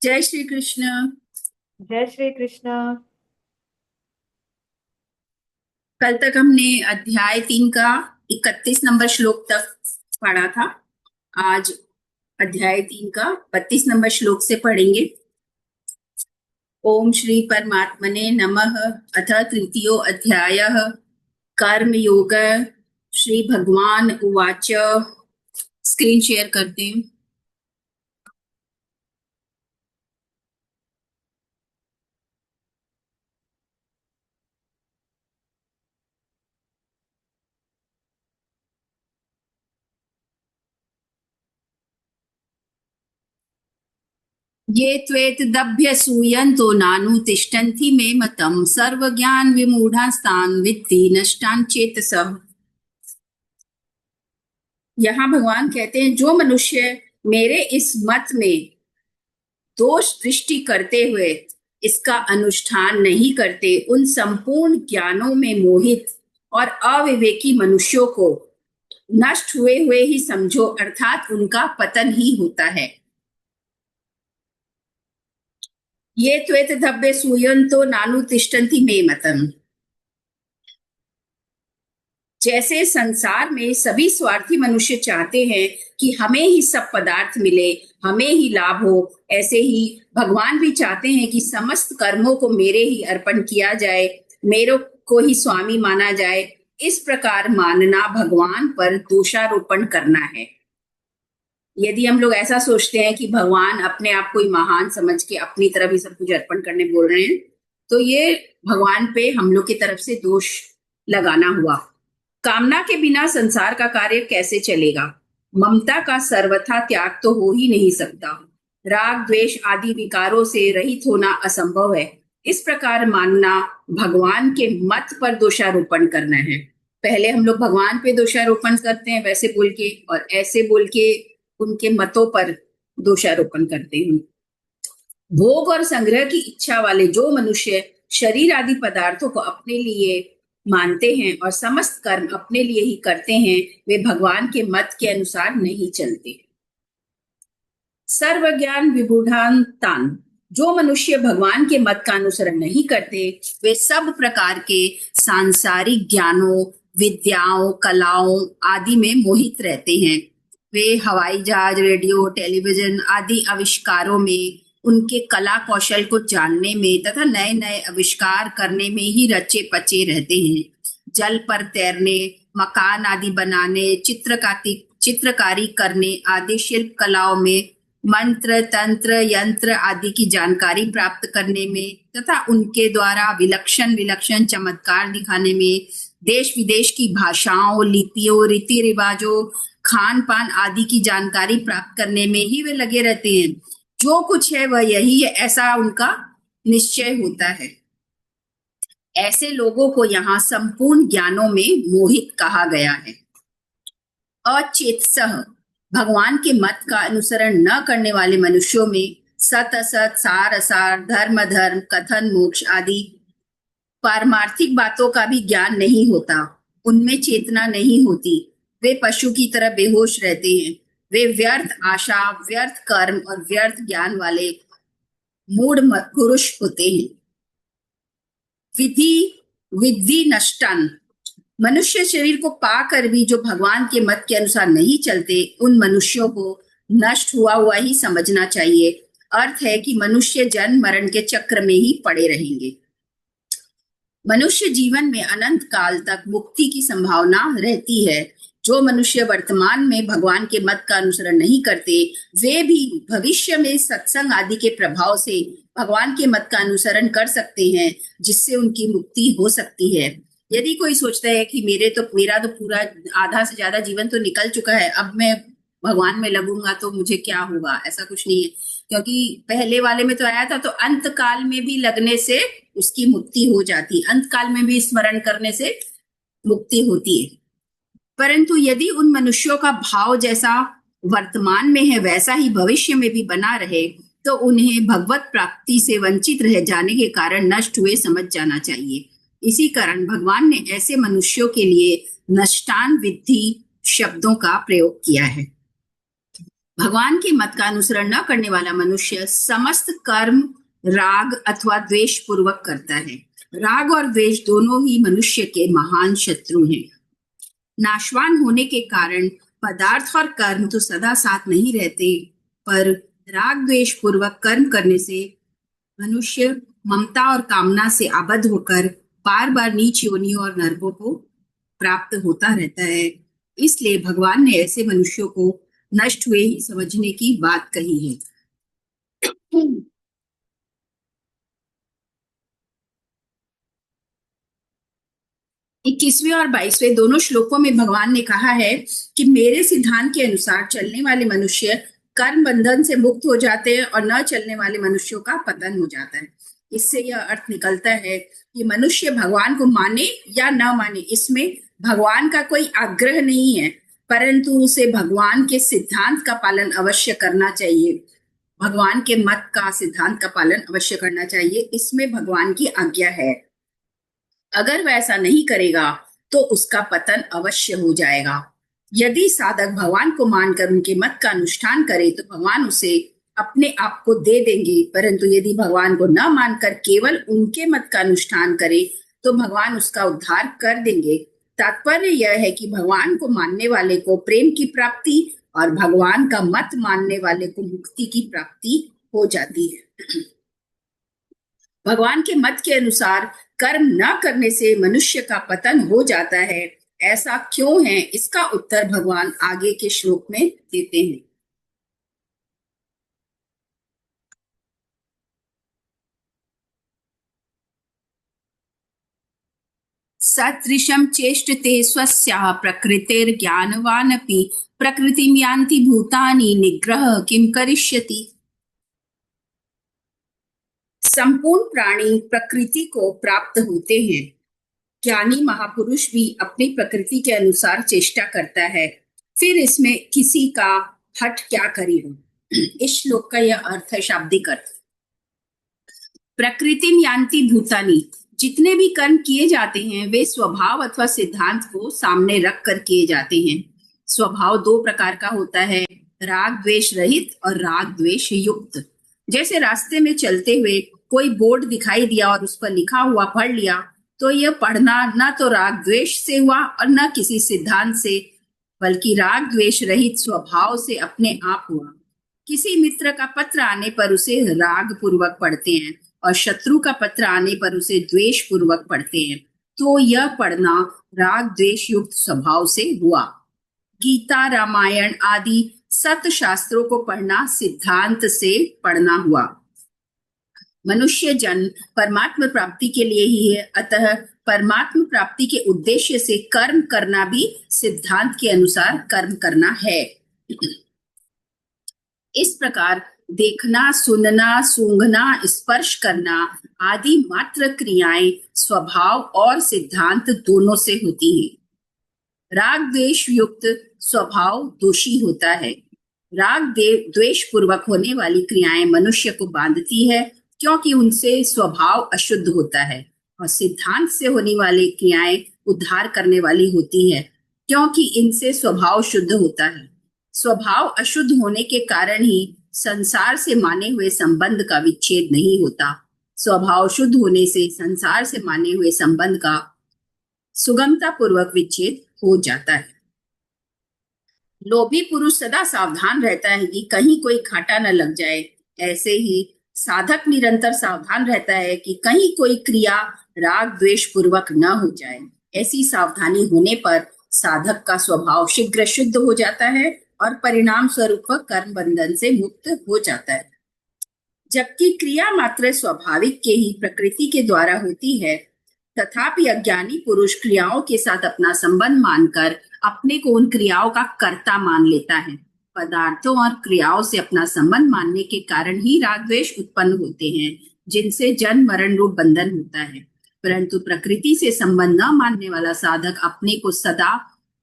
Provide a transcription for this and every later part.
जय श्री कृष्ण। जय श्री कृष्ण। कल तक हमने अध्याय 3 का 31 नंबर श्लोक तक पढ़ा था। आज अध्याय 3 का 32 नंबर श्लोक से पढ़ेंगे। ओम श्री परमात्मने नमः। अथ तृतीयो अध्यायः कर्म योग। श्री भगवान उवाच। स्क्रीन शेयर करते हैं। ये त्वेतदभ्यसूयन्तो नानुतिष्ठन्ति मे मतम् सर्वज्ञान विमूढास्तान् विद्धि नष्टान् चेतसः। यहाँ भगवान कहते हैं जो मनुष्य मेरे इस मत में दोष दृष्टि करते हुए इसका अनुष्ठान नहीं करते, उन संपूर्ण ज्ञानों में मोहित और अविवेकी मनुष्यों को नष्ट हुए हुए ही समझो, अर्थात उनका पतन ही होता है। ये त्वेत धब्बे सूयंतो नानु तिष्ठन्ति मे मतम। जैसे संसार में सभी स्वार्थी मनुष्य चाहते हैं कि हमें ही सब पदार्थ मिले, हमें ही लाभ हो, ऐसे ही भगवान भी चाहते हैं कि समस्त कर्मों को मेरे ही अर्पण किया जाए, मेरे को ही स्वामी माना जाए। इस प्रकार मानना भगवान पर दोषारोपण करना है। यदि हम लोग ऐसा सोचते हैं कि भगवान अपने आप को ही महान समझ के अपनी तरफ ही सब कुछ अर्पण करने बोल रहे हैं, तो ये भगवान पे हम लोग की तरफ से दोष लगाना हुआ। कामना के बिना संसार का कार्य कैसे चलेगा? ममता का सर्वथा त्याग तो हो ही नहीं सकता। राग द्वेष आदि विकारों से रहित होना असंभव है। इस प्रकार मानना भगवान के मत पर दोषारोपण करना है। पहले हम लोग भगवान पे दोषारोपण करते हैं वैसे बोल के, और ऐसे बोल के उनके मतों पर दोषारोपण करते हैं। भोग और संग्रह की इच्छा वाले जो मनुष्य शरीर आदि पदार्थों को अपने लिए मानते हैं और समस्त कर्म अपने लिए ही करते हैं, वे भगवान के मत के अनुसार नहीं चलते। सर्वज्ञान विबुधांतान। जो मनुष्य भगवान के मत का अनुसरण नहीं करते, वे सब प्रकार के सांसारिक ज्ञानों, विद्याओं, कलाओं आदि में मोहित रहते हैं। वे हवाई जहाज, रेडियो, टेलीविजन आदि आविष्कारों में, उनके कला कौशल को जानने में तथा नए नए आविष्कार करने में ही रचे पचे रहते हैं। जल पर तैरने, मकान आदि बनाने, चित्रकारी करने आदि शिल्प कलाओं में, मंत्र तंत्र यंत्र आदि की जानकारी प्राप्त करने में तथा उनके द्वारा विलक्षण विलक्षण चमत्कार दिखाने में, देश विदेश की भाषाओं, लिपियों, रीति रिवाजों, खान पान आदि की जानकारी प्राप्त करने में ही वे लगे रहते हैं। जो कुछ है वह यही है, ऐसा उनका निश्चय होता है। ऐसे लोगों को यहाँ संपूर्ण ज्ञानों में मोहित कहा गया है। अचेतसः। भगवान के मत का अनुसरण न करने वाले मनुष्यों में सत असत, सार असार, धर्म अधर्म, कथन मोक्ष आदि पारमार्थिक बातों का भी ज्ञान नहीं होता। उनमें चेतना नहीं होती। वे पशु की तरह बेहोश रहते हैं। वे व्यर्थ आशा, व्यर्थ कर्म और व्यर्थ ज्ञान वाले मूढ़ पुरुष होते हैं। विधि विधि नष्टन। मनुष्य शरीर को पाकर भी जो भगवान के मत के अनुसार नहीं चलते, उन मनुष्यों को नष्ट हुआ हुआ ही समझना चाहिए। अर्थ है कि मनुष्य जन्म मरण के चक्र में ही पड़े रहेंगे। मनुष्य जीवन में अनंत काल तक मुक्ति की संभावना रहती है। जो मनुष्य वर्तमान में भगवान के मत का अनुसरण नहीं करते, वे भी भविष्य में सत्संग आदि के प्रभाव से भगवान के मत का अनुसरण कर सकते हैं, जिससे उनकी मुक्ति हो सकती है। यदि कोई सोचता है कि मेरा तो पूरा आधा से ज्यादा जीवन तो निकल चुका है, अब मैं भगवान में लगूंगा तो मुझे क्या होगा, ऐसा कुछ नहीं है। क्योंकि पहले वाले में तो आया था, तो अंत काल में भी लगने से उसकी मुक्ति हो जाती, अंत काल में भी स्मरण करने से मुक्ति होती है। परंतु यदि उन मनुष्यों का भाव जैसा वर्तमान में है वैसा ही भविष्य में भी बना रहे, तो उन्हें भगवत प्राप्ति से वंचित रह जाने के कारण नष्ट हुए समझ जाना चाहिए। इसी कारण भगवान ने ऐसे मनुष्यों के लिए नष्टान विद्धि शब्दों का प्रयोग किया है। भगवान के मत का अनुसरण न करने वाला मनुष्य समस्त कर्म राग अथवा द्वेष पूर्वक करता है। राग और द्वेष दोनों ही मनुष्य के महान शत्रु हैं। नाशवान होने के कारण पदार्थ और कर्म तो सदा साथ नहीं रहते, पर राग द्वेष पूर्वक कर्म करने से मनुष्य ममता और कामना से आबद्ध होकर बार बार नीच योनियों और नरकों को प्राप्त होता रहता है। इसलिए भगवान ने ऐसे मनुष्यों को नष्ट हुए ही समझने की बात कही है। 21वें और 22वें दोनों श्लोकों में भगवान ने कहा है कि मेरे सिद्धांत के अनुसार चलने वाले मनुष्य कर्म बंधन से मुक्त हो जाते हैं और न चलने वाले मनुष्यों का पतन हो जाता है। इससे यह अर्थ निकलता है कि मनुष्य भगवान को माने या न माने, इसमें भगवान का कोई आग्रह नहीं है, परंतु उसे भगवान के सिद्धांत का पालन अवश्य करना चाहिए। भगवान के मत का सिद्धांत का पालन अवश्य करना चाहिए, इसमें भगवान की आज्ञा है। अगर वह ऐसा नहीं करेगा तो उसका पतन अवश्य हो जाएगा। यदि साधक भगवान को मानकर उनके मत का अनुष्ठान करे तो भगवान उसे अपने आप को दे देंगे, परंतु यदि भगवान को न मानकर केवल उनके मत का अनुष्ठान करे तो भगवान उसका उद्धार कर देंगे। तात्पर्य यह है कि भगवान को मानने वाले को प्रेम की प्राप्ति और भगवान का मत मानने वाले को मुक्ति की प्राप्ति हो जाती है। भगवान के मत के अनुसार कर्म न करने से मनुष्य का पतन हो जाता है। ऐसा क्यों है, इसका उत्तर भगवान आगे के श्लोक में देते हैं। सदृशं चेष्टते स्वस्याः प्रकृतिर्ज्ञानवानपि प्रकृतिं यान्ति भूतानि निग्रह किं करिष्यति। संपूर्ण प्राणी प्रकृति को प्राप्त होते हैं। ज्ञानी महापुरुष भी अपनी प्रकृति के अनुसार चेष्टा करता है, फिर इसमें किसी का हट क्या करेगा। इस श्लोक का यह अर्थ है, शाब्दिक अर्थ। प्रकृतिम यान्ति भूतानि, जितने भी कर्म किए जाते हैं वे स्वभाव अथवा सिद्धांत को सामने रख कर किए जाते हैं। स्वभाव दो प्रकार का होता है, राग द्वेष रहित और राग द्वेष युक्त। जैसे रास्ते में चलते हुए कोई बोर्ड दिखाई दिया और उस पर लिखा हुआ पढ़ लिया, तो यह पढ़ना न तो राग द्वेष से हुआ और न किसी सिद्धांत से, बल्कि राग द्वेष रहित स्वभाव से अपने आप हुआ। किसी मित्र का पत्र आने पर उसे राग पूर्वक पढ़ते हैं और शत्रु का पत्र आने पर उसे द्वेष पूर्वक पढ़ते हैं, तो यह पढ़ना राग द्वेष युक्त स्वभाव से हुआ। गीता, रामायण आदि सत शास्त्रों को पढ़ना सिद्धांत से पढ़ना हुआ। मनुष्य जन्म परमात्मा प्राप्ति के लिए ही है, अतः परमात्मा प्राप्ति के उद्देश्य से कर्म करना भी सिद्धांत के अनुसार कर्म करना है। इस प्रकार देखना, सुनना, सूंघना, स्पर्श करना आदि मात्र क्रियाएं स्वभाव और सिद्धांत दोनों से होती हैं। राग द्वेष युक्त स्वभाव दोषी होता है। राग द्वेष पूर्वक होने वाली क्रियाएं मनुष्य को बांधती है, क्योंकि उनसे स्वभाव अशुद्ध होता है, और सिद्धांत से होने वाली क्रियाएं उद्धार करने वाली होती है, क्योंकि इनसे स्वभाव शुद्ध होता है। स्वभाव अशुद्ध होने के कारण ही संसार से माने हुए संबंध का विच्छेद नहीं होता। स्वभाव शुद्ध होने से संसार से माने हुए संबंध का सुगमता पूर्वक विच्छेद हो जाता है। लोभी पुरुष सदा सावधान रहता है कि कहीं कोई घाटा न लग जाए। ऐसे ही साधक निरंतर सावधान रहता है कि कहीं कोई क्रिया राग द्वेष पूर्वक न हो जाए। ऐसी सावधानी होने पर साधक का स्वभाव शीघ्र शुद्ध हो जाता है और परिणाम स्वरूप कर्म बंधन से मुक्त हो जाता है। जबकि क्रिया मात्र स्वाभाविक के ही प्रकृति के द्वारा होती है, तथापि अज्ञानी पुरुष क्रियाओं के साथ अपना संबंध मानकर अपने को उन क्रियाओं का कर्ता मान लेता है। पदार्थों और क्रियाओं से अपना संबंध मानने के कारण ही राग द्वेष उत्पन्न होते हैं, जिनसे जन्म मरण रूप बंधन होता है। परंतु प्रकृति से संबंध न मानने वाला साधक अपने को सदा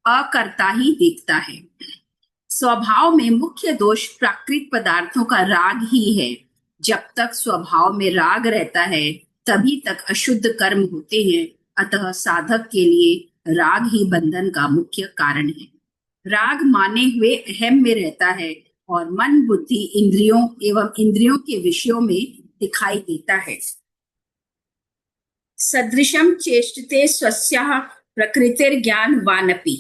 अकर्ता ही देखता है। स्वभाव में मुख्य दोष प्राकृतिक पदार्थों का राग ही है। जब तक स्वभाव में राग रहता है तभी तक अशुद्ध कर्म होते हैं, अतः साधक के लिए राग ही बंधन का मुख्य कारण है। राग माने हुए अहम में रहता है, और मन बुद्धि इंद्रियों एवं इंद्रियों के विषयों में दिखाई देता है। सदृशम चेष्टते स्वस्याः प्रकृतिर्ज्ञानवानपि।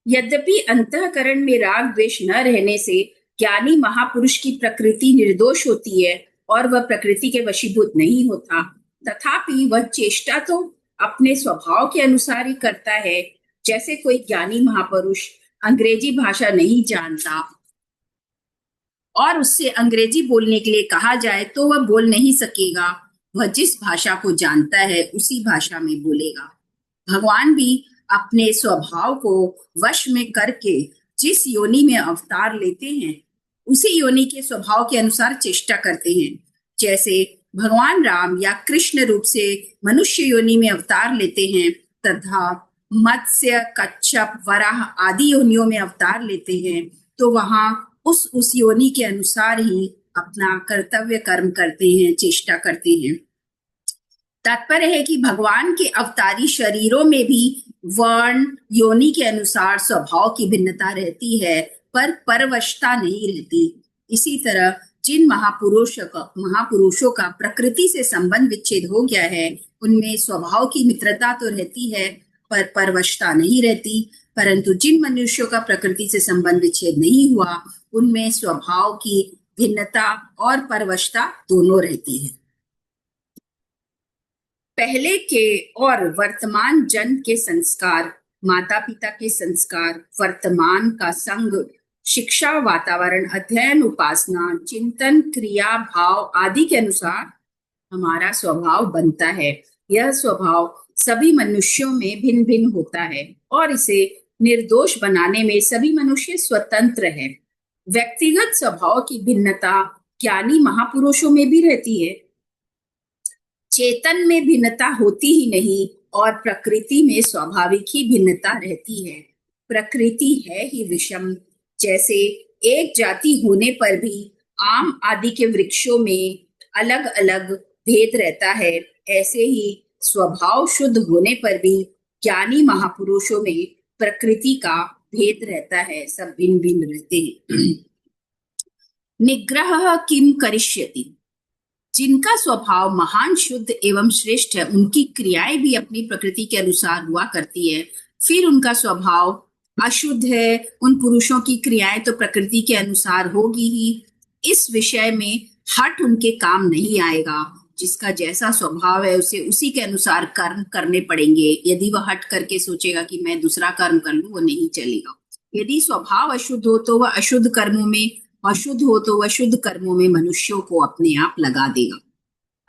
यद्यपि अंतःकरण में राग द्वेष न रहने से ज्ञानी महापुरुष की प्रकृति निर्दोष होती है और वह प्रकृति के वशीभूत नहीं होता, तथापि वह चेष्टा तो अपने स्वभाव के अनुसार ही करता है। जैसे कोई ज्ञानी महापुरुष अंग्रेजी भाषा नहीं जानता और उससे अंग्रेजी बोलने के लिए कहा जाए तो वह बोल नहीं सकेगा। वह जिस भाषा को जानता है उसी भाषा में बोलेगा। भगवान भी अपने स्वभाव को वश में करके जिस योनि में अवतार लेते हैं उसी योनि के स्वभाव के अनुसार चेष्टा करते हैं। जैसे भगवान राम या कृष्ण रूप से मनुष्य योनि में अवतार लेते हैं तथा मत्स्य कच्छप वराह आदि योनियों में अवतार लेते हैं, तो वहां उस योनि के अनुसार ही अपना कर्तव्य कर्म करते हैं, चेष्टा करते हैं। तात्पर्य है कि भगवान के अवतारी शरीरों में भी वर्ण योनि के अनुसार स्वभाव की भिन्नता रहती है, पर परवशता नहीं रहती। इसी तरह जिन महापुरुषों का प्रकृति से संबंध विच्छेद हो गया है उनमें स्वभाव की मित्रता तो रहती है पर परवशता नहीं रहती, परंतु जिन मनुष्यों का प्रकृति से संबंध विच्छेद नहीं हुआ उनमें स्वभाव की भिन्नता और परवशता दोनों रहती है। पहले के और वर्तमान जन्म के संस्कार, माता पिता के संस्कार, वर्तमान का संग, शिक्षा, वातावरण, अध्ययन, उपासना, चिंतन, क्रिया, भाव आदि के अनुसार हमारा स्वभाव बनता है। यह स्वभाव सभी मनुष्यों में भिन्न भिन्न होता है और इसे निर्दोष बनाने में सभी मनुष्य स्वतंत्र है। व्यक्तिगत स्वभाव की भिन्नता ज्ञानी महापुरुषों में भी रहती है। चेतन में भिन्नता होती ही नहीं और प्रकृति में स्वाभाविक ही भिन्नता रहती है। प्रकृति है ही विषम। जैसे एक जाति होने पर भी आम आदि के वृक्षों में अलग अलग भेद रहता है, ऐसे ही स्वभाव शुद्ध होने पर भी ज्ञानी महापुरुषों में प्रकृति का भेद रहता है, सब भिन्न भिन्न रहते हैं। निग्रह किम करिष्यति। जिनका स्वभाव महान शुद्ध एवं श्रेष्ठ है उनकी क्रियाएं भी अपनी प्रकृति के अनुसार हुआ करती है। फिर उनका स्वभाव अशुद्ध है, उन पुरुषों की क्रियाएं तो प्रकृति के अनुसार होगी ही। इस विषय में हठ उनके काम नहीं आएगा। जिसका जैसा स्वभाव है उसे उसी के अनुसार कर्म करने पड़ेंगे। यदि वह हट करके सोचेगा कि मैं दूसरा कर्म कर लूं, वो नहीं चलेगा। यदि स्वभाव अशुद्ध हो तो वह अशुद्ध कर्मों में, अशुद्ध हो तो वह शुद्ध कर्मों में मनुष्यों को अपने आप लगा देगा।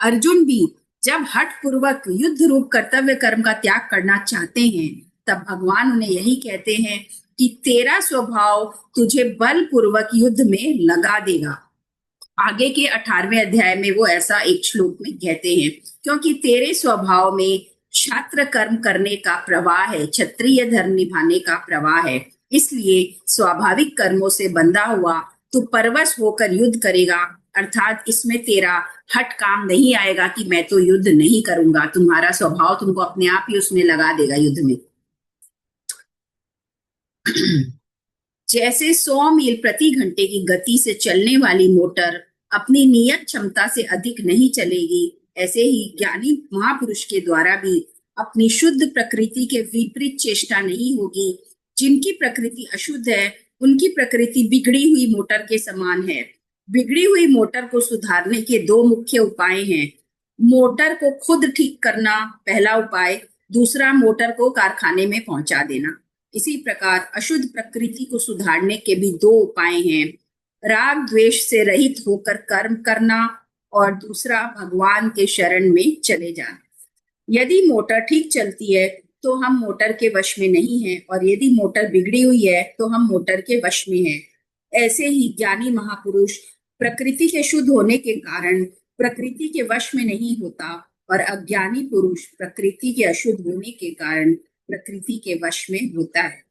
अर्जुन भी जब हठ पूर्वक युद्ध रूप कर्तव्य कर्म का त्याग करना चाहते हैं तब भगवान उन्हें यही कहते हैं कि तेरा स्वभाव तुझे बलपूर्वक युद्ध में लगा देगा। आगे के 18वें अध्याय में वो ऐसा एक श्लोक में कहते हैं, क्योंकि तेरे स्वभाव में क्षात्र कर्म करने का प्रवाह है, क्षत्रिय धर्म निभाने का प्रवाह है, इसलिए स्वाभाविक कर्मों से बंधा हुआ तू परवश होकर युद्ध करेगा। अर्थात इसमें तेरा हट काम नहीं आएगा कि मैं तो युद्ध नहीं करूंगा। तुम्हारा स्वभाव तुमको अपने आप ही उसमें लगा देगा युद्ध में। जैसे 100 मील प्रति घंटे की गति से चलने वाली मोटर अपनी नियत क्षमता से अधिक नहीं चलेगी, ऐसे ही ज्ञानी महापुरुष के द्वारा भी अपनी शुद्ध प्रकृति के विपरीत चेष्टा नहीं होगी। जिनकी प्रकृति अशुद्ध है उनकी प्रकृति बिगड़ी हुई मोटर के समान है। बिगड़ी हुई मोटर को सुधारने के दो मुख्य उपाय हैं। मोटर को खुद ठीक करना पहला उपाय, दूसरा मोटर को कारखाने में पहुंचा देना। इसी प्रकार अशुद्ध प्रकृति को सुधारने के भी दो उपाय हैं। राग द्वेष से रहित होकर कर्म करना और दूसरा भगवान के शरण में चले जाना। यदि मोटर ठीक चलती है तो हम मोटर के वश में नहीं हैं और यदि मोटर बिगड़ी हुई है तो हम मोटर के वश में हैं। ऐसे ही ज्ञानी महापुरुष प्रकृति के शुद्ध होने के कारण प्रकृति के वश में नहीं होता और अज्ञानी पुरुष प्रकृति के अशुद्ध होने के कारण प्रकृति के वश में होता है।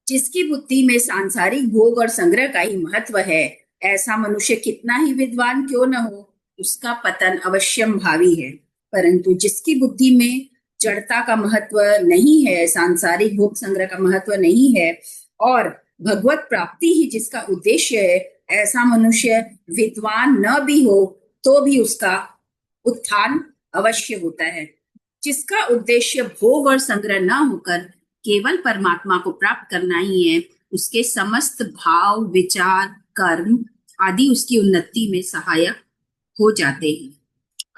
जिसकी बुद्धि में सांसारिक भोग और संग्रह का ही महत्व है, ऐसा मनुष्य कितना ही विद्वान क्यों न हो, उसका पतन अवश्यम भावी है। परंतु जिसकी बुद्धि में जड़ता का महत्व नहीं है, सांसारिक भोग संग्रह का महत्व नहीं है और भगवत प्राप्ति ही जिसका उद्देश्य है, ऐसा मनुष्य विद्वान न भी हो तो भी उसका उत्थान अवश्य होता है। जिसका उद्देश्य भोग और संग्रह न होकर केवल परमात्मा को प्राप्त करना ही है, उसके समस्त भाव, विचार, कर्म आदि उसकी उन्नति में सहायक हो जाते हैं।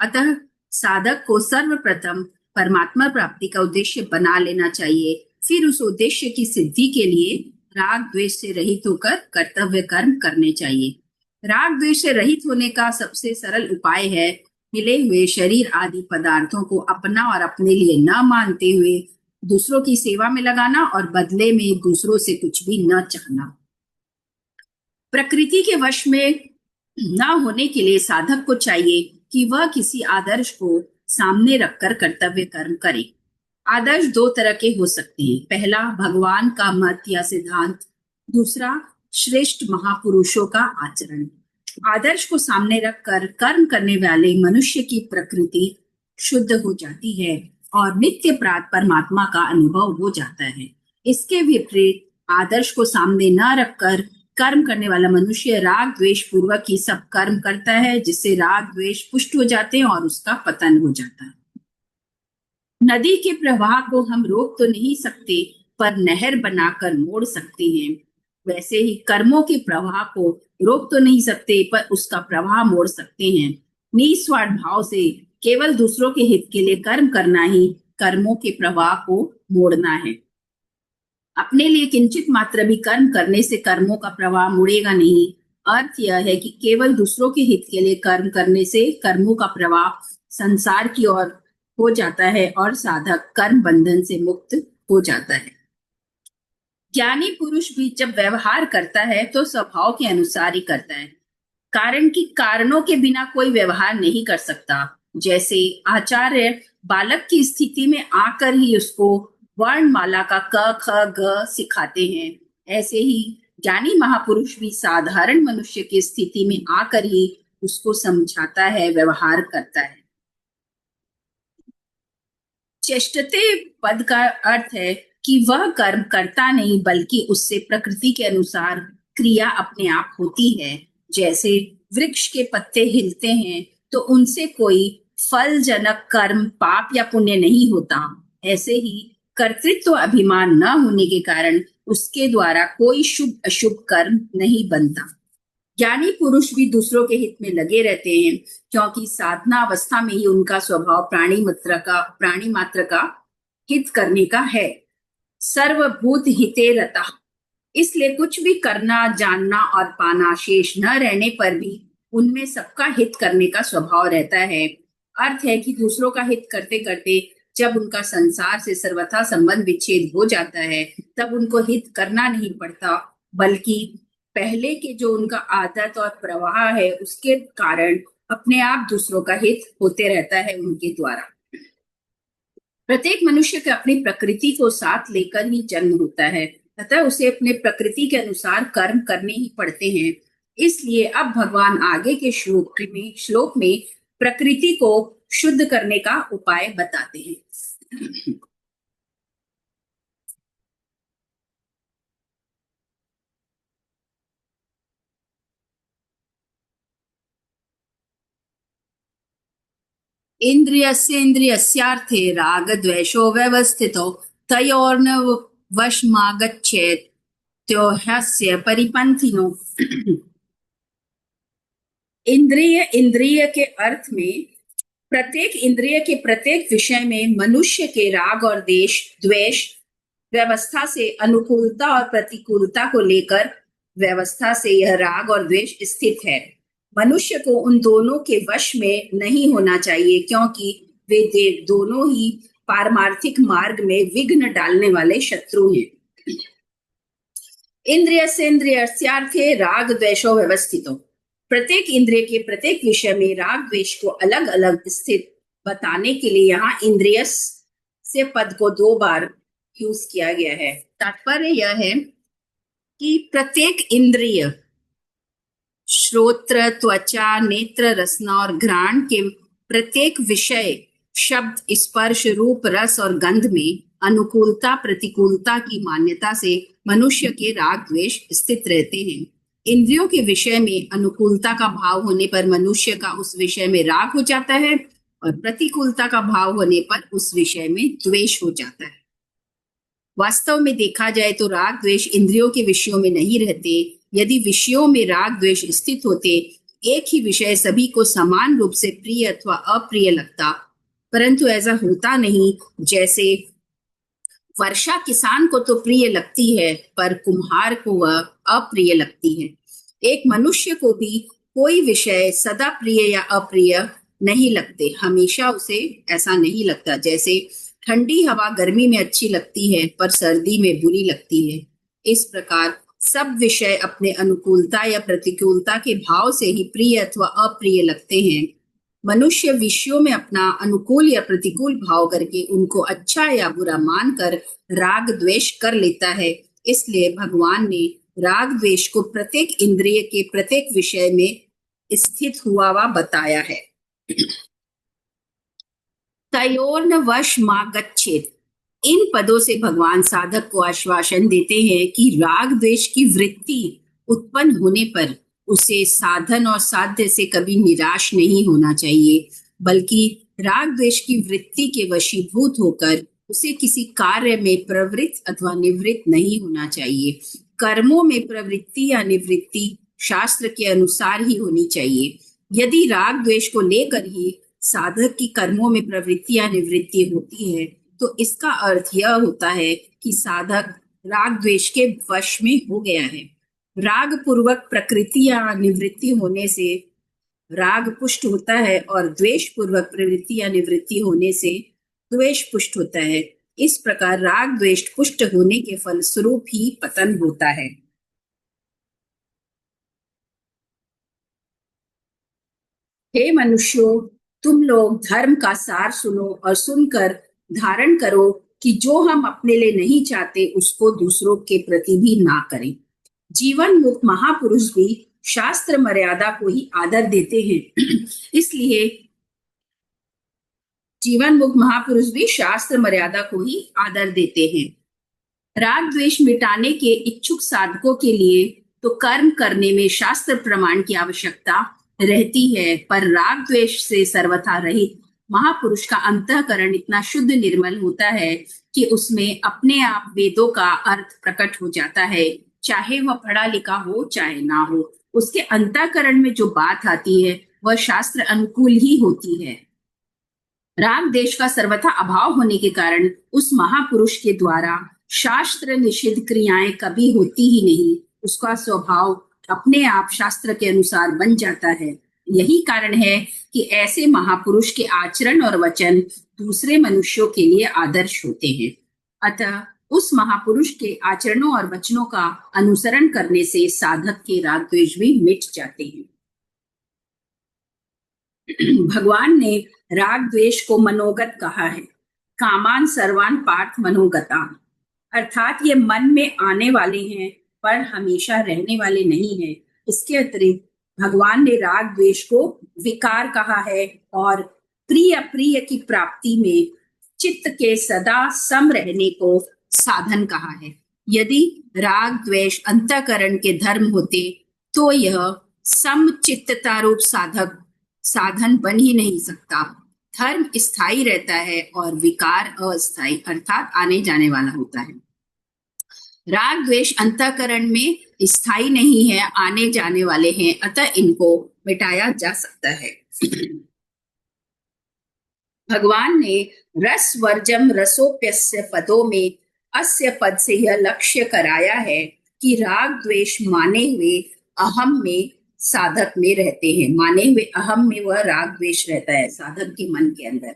अतः साधक को सर्वप्रथम परमात्मा प्राप्ति का उद्देश्य बना लेना चाहिए। फिर उस उद्देश्य की सिद्धि के लिए राग द्वेष से रहित होकर कर्तव्य कर्म करने चाहिए। राग द्वेष से रहित होने का सबसे सरल उपाय है मिले हुए शरीर आदि पदार्थों को अपना और अपने लिए न मानते हुए दूसरों की सेवा में लगाना और बदले में दूसरों से कुछ भी न चाहना। प्रकृति के वश में न होने के लिए साधक को चाहिए कि वह किसी आदर्श को सामने रखकर कर्तव्य कर्म करे। आदर्श दो तरह के हो सकते हैं। पहला, भगवान का मत या सिद्धांत। दूसरा, श्रेष्ठ महापुरुषों का आचरण। आदर्श को सामने रखकर कर्म करने वाले मनुष्य की प्रकृति शुद्ध हो जाती है और नित्य प्रात परमात्मा का अनुभव हो जाता है। इसके विपरीत आदर्श को सामने न रखकर कर्म करने वाला मनुष्य राग द्वेष पूर्वक ही सब कर्म करता है, जिससे राग द्वेष पुष्ट हो जाते हैं और उसका पतन हो जाता है। नदी के प्रवाह को हम रोक तो नहीं सकते, पर नहर बनाकर मोड़ सकते हैं। वैसे ही कर्मों के प्रवाह को रोक तो नहीं सकते, पर उसका प्रवाह मोड़ सकते हैं। निस्वार्थ भाव से केवल दूसरों के हित के लिए कर्म करना ही कर्मों के प्रवाह को मोड़ना है। अपने लिए किंचित मात्र भी कर्म करने से कर्मों का प्रवाह मुड़ेगा नहीं। अर्थ यह है कि केवल दूसरों के हित के लिए कर्म करने से कर्मों का प्रवाह संसार की ओर हो जाता है और साधक कर्म बंधन से मुक्त हो जाता है। ज्ञानी पुरुष भी जब व्यवहार करता है तो स्वभाव के अनुसार ही करता है, कारण कि कारणों के बिना कोई व्यवहार नहीं कर सकता। जैसे आचार्य बालक की स्थिति में आकर ही उसको वर्णमाला का क ख ग सिखाते हैं, ऐसे ही ज्ञानी महापुरुष भी साधारण मनुष्य की स्थिति में आकर ही उसको समझाता है, व्यवहार करता है। चेष्टते पद का अर्थ है कि वह कर्म करता नहीं, बल्कि उससे प्रकृति के अनुसार क्रिया अपने आप होती है। जैसे वृक्ष के पत्ते हिलते हैं तो उनसे कोई फलजनक कर्म पाप या पुण्य नहीं होता। ऐसे ही कर्तृत्व अभिमान न होने के कारण उसके द्वारा कोई शुभ अशुभ कर्म नहीं बनता। ज्ञानी पुरुष भी दूसरों के हित में लगे रहते हैं, क्योंकि साधना अवस्था में ही उनका स्वभाव प्राणी मात्र का हित करने का है। सर्वभूत हिते रता, इसलिए कुछ भी करना, जानना और पाना शेष न रहने पर भी उनमें सबका हित करने का स्वभाव रहता है। अर्थ है कि दूसरों का हित करते करते जब उनका संसार से सर्वथा संबंध विच्छेद हो जाता है, तब उनको हित करना नहीं पड़ता, बल्कि पहले के जो उनका आदत और प्रवाह है उसके कारण अपने आप दूसरों का हित होते रहता है उनके द्वारा। प्रत्येक मनुष्य के अपनी प्रकृति को साथ लेकर ही जन्म होता है, अतः उसे अपने प्रकृति के अनुसार कर्म करने ही पड़ते हैं। इसलिए अब भगवान आगे के श्लोक में प्रकृति को शुद्ध करने का उपाय बताते हैं। इंद्रियस्येन्द्रियस्यार्थे रागद्वेषो व्यवस्थितो तयोर्न वशमागच्छेत् त्योह्यस्य परिपन्थिनो। इंद्रिय के अर्थ में प्रत्येक इंद्रिय के प्रत्येक विषय में मनुष्य के राग और द्वेष व्यवस्था से अनुकूलता और प्रतिकूलता को लेकर व्यवस्था से यह राग और द्वेष स्थित है। मनुष्य को उन दोनों के वश में नहीं होना चाहिए, क्योंकि वे दोनों ही पारमार्थिक मार्ग में विघ्न डालने वाले शत्रु हैं। इंद्रियस्येन्द्रियस्यार्थे राग द्वेषो व्यवस्थितो, प्रत्येक इंद्रिय के प्रत्येक विषय में राग द्वेष को अलग अलग स्थित बताने के लिए यहाँ इंद्रिय से पद को 2 बार यूज किया गया है। तात्पर्य यह है कि प्रत्येक इंद्रिय श्रोत्र, त्वचा, नेत्र, रसना और घ्राण के प्रत्येक विषय, शब्द, स्पर्श, रूप, रस और गंध में अनुकूलता प्रतिकूलता की मान्यता से मनुष्य के राग द्वेष स्थित रहते हैं। इंद्रियों के विषय में अनुकूलता का भाव होने पर मनुष्य का उस विषय में राग हो जाता है और प्रतिकूलता का भाव होने पर उस विषय में द्वेष हो जाता है। वास्तव में देखा जाए तो राग द्वेष इंद्रियों के विषयों में नहीं रहते। यदि विषयों में राग द्वेष स्थित होते, एक ही विषय सभी को समान रूप से प्रिय अथवा अप्रिय लगता, परंतु ऐसा होता नहीं। जैसे वर्षा किसान को तो प्रिय लगती है, पर कुम्हार को वह अप्रिय लगती है। एक मनुष्य को भी कोई विषय सदा प्रिय या अप्रिय नहीं लगते, हमेशा उसे ऐसा नहीं लगता। जैसे ठंडी हवा गर्मी में अच्छी लगती है, पर सर्दी में बुरी लगती है। इस प्रकार सब विषय अपने अनुकूलता या प्रतिकूलता के भाव से ही प्रिय अथवा अप्रिय लगते हैं। मनुष्य विषयों में अपना अनुकूल या प्रतिकूल भाव करके उनको अच्छा या बुरा मानकर राग द्वेष कर लेता है। इसलिए भगवान ने राग द्वेष को प्रत्येक इंद्रिय के प्रत्येक विषय में स्थित हुआ बताया है। तयोर्न वश मा गच्छेत, इन पदों से भगवान साधक को आश्वासन देते हैं कि राग द्वेष की वृत्ति उत्पन्न होने पर उसे साधन और साध्य से कभी निराश नहीं होना चाहिए, बल्कि राग द्वेष की वृत्ति के वशीभूत होकर उसे किसी कार्य में प्रवृत्त अथवा निवृत्त नहीं होना चाहिए। कर्मों में प्रवृत्ति या निवृत्ति शास्त्र के अनुसार ही होनी चाहिए। यदि राग द्वेष को लेकर ही साधक की कर्मों में प्रवृत्ति या निवृत्ति होती है, तो इसका अर्थ यह होता है कि साधक राग द्वेष के वश में हो गया है। राग पूर्वक प्रकृति या निवृत्ति होने से राग पुष्ट होता है और द्वेष पूर्वक प्रवृत्ति या निवृत्ति होने से द्वेष पुष्ट होता है। इस प्रकार राग द्वेष पुष्ट होने के फलस्वरूप ही पतन होता है। हे मनुष्यों, तुम लोग धर्म का सार सुनो और सुनकर धारण करो कि जो हम अपने लिए नहीं चाहते उसको दूसरों के प्रति भी ना करें। जीवन मुक्त महापुरुष भी शास्त्र मर्यादा को ही आदर देते हैं। इसलिए जीवन मुक्त महापुरुष भी शास्त्र मर्यादा को ही आदर देते हैं। राग द्वेष मिटाने के इच्छुक साधकों के लिए तो कर्म करने में शास्त्र प्रमाण की आवश्यकता रहती है, पर राग द्वेष से सर्वथा रहित महापुरुष का अंतःकरण इतना शुद्ध निर्मल होता है कि उसमें अपने आप वेदों का अर्थ प्रकट हो जाता है। चाहे वह पढ़ा लिखा हो चाहे ना हो, उसके अंतःकरण में जो बात आती है वह शास्त्र अनुकूल ही होती है। राग द्वेष का सर्वथा अभाव होने के कारण उस महापुरुष के द्वारा शास्त्र निषिद्ध क्रियाएं कभी होती ही नहीं। उसका स्वभाव अपने आप शास्त्र के अनुसार बन जाता है। यही कारण है कि ऐसे महापुरुष के आचरण और वचन दूसरे मनुष्यों के लिए आदर्श होते हैं। अतः उस महापुरुष के आचरणों और वचनों का अनुसरण करने से साधक के राग द्वेष भी मिट जाते हैं। भगवान ने राग द्वेष को मनोगत कहा है। कामान सर्वान पार्थ मनोगतान, अर्थात ये मन में आने वाले हैं पर हमेशा रहने वाले नहीं हैं। इसके अतिरिक्त भगवान ने राग द्वेष को विकार कहा है और प्रिय अप्रिय की प्राप्ति में चित्त के सदा सम रहने को साधन कहा है। यदि राग द्वेष अंतःकरण के धर्म होते तो यह समचित्तता रूप साधन बन ही नहीं सकता। धर्म स्थायी रहता है और विकार अस्थायी अर्थात आने जाने वाला होता है। राग द्वेष अंतःकरण में स्थायी नहीं है, आने जाने वाले हैं, अतः इनको मिटाया जा सकता है। भगवान ने रस वर्जम रसोप्यस्य पदों में अस्य पद से यह लक्ष्य कराया है कि राग द्वेष माने हुए अहम में साधक में रहते हैं। माने हुए अहम में वह राग द्वेष रहता है साधक के मन के अंदर।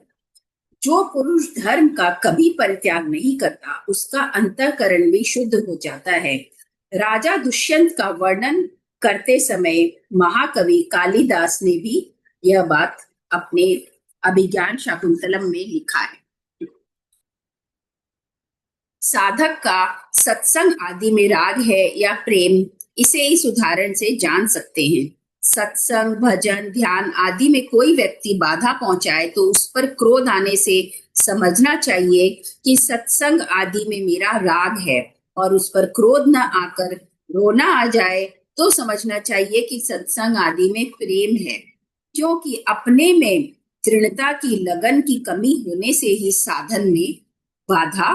जो पुरुष धर्म का कभी परित्याग नहीं करता उसका अंतःकरण भी शुद्ध हो जाता है। राजा दुष्यंत का वर्णन करते समय महाकवि कालिदास ने भी यह बात अपने अभिज्ञान शाकुंतलम में लिखा है। साधक का सत्संग आदि में राग है या प्रेम, इसे इस उदाहरण से जान सकते हैं। सत्संग, भजन, ध्यान आदि में कोई व्यक्ति बाधा पहुंचाए तो उस पर क्रोध आने से समझना चाहिए कि सत्संग आदि में मेरा राग है, और उस पर क्रोध न आकर रोना आ जाए तो समझना चाहिए कि सत्संग आदि में प्रेम है, क्योंकि अपने में दृढ़ता की लगन की कमी होने से ही साधन में बाधा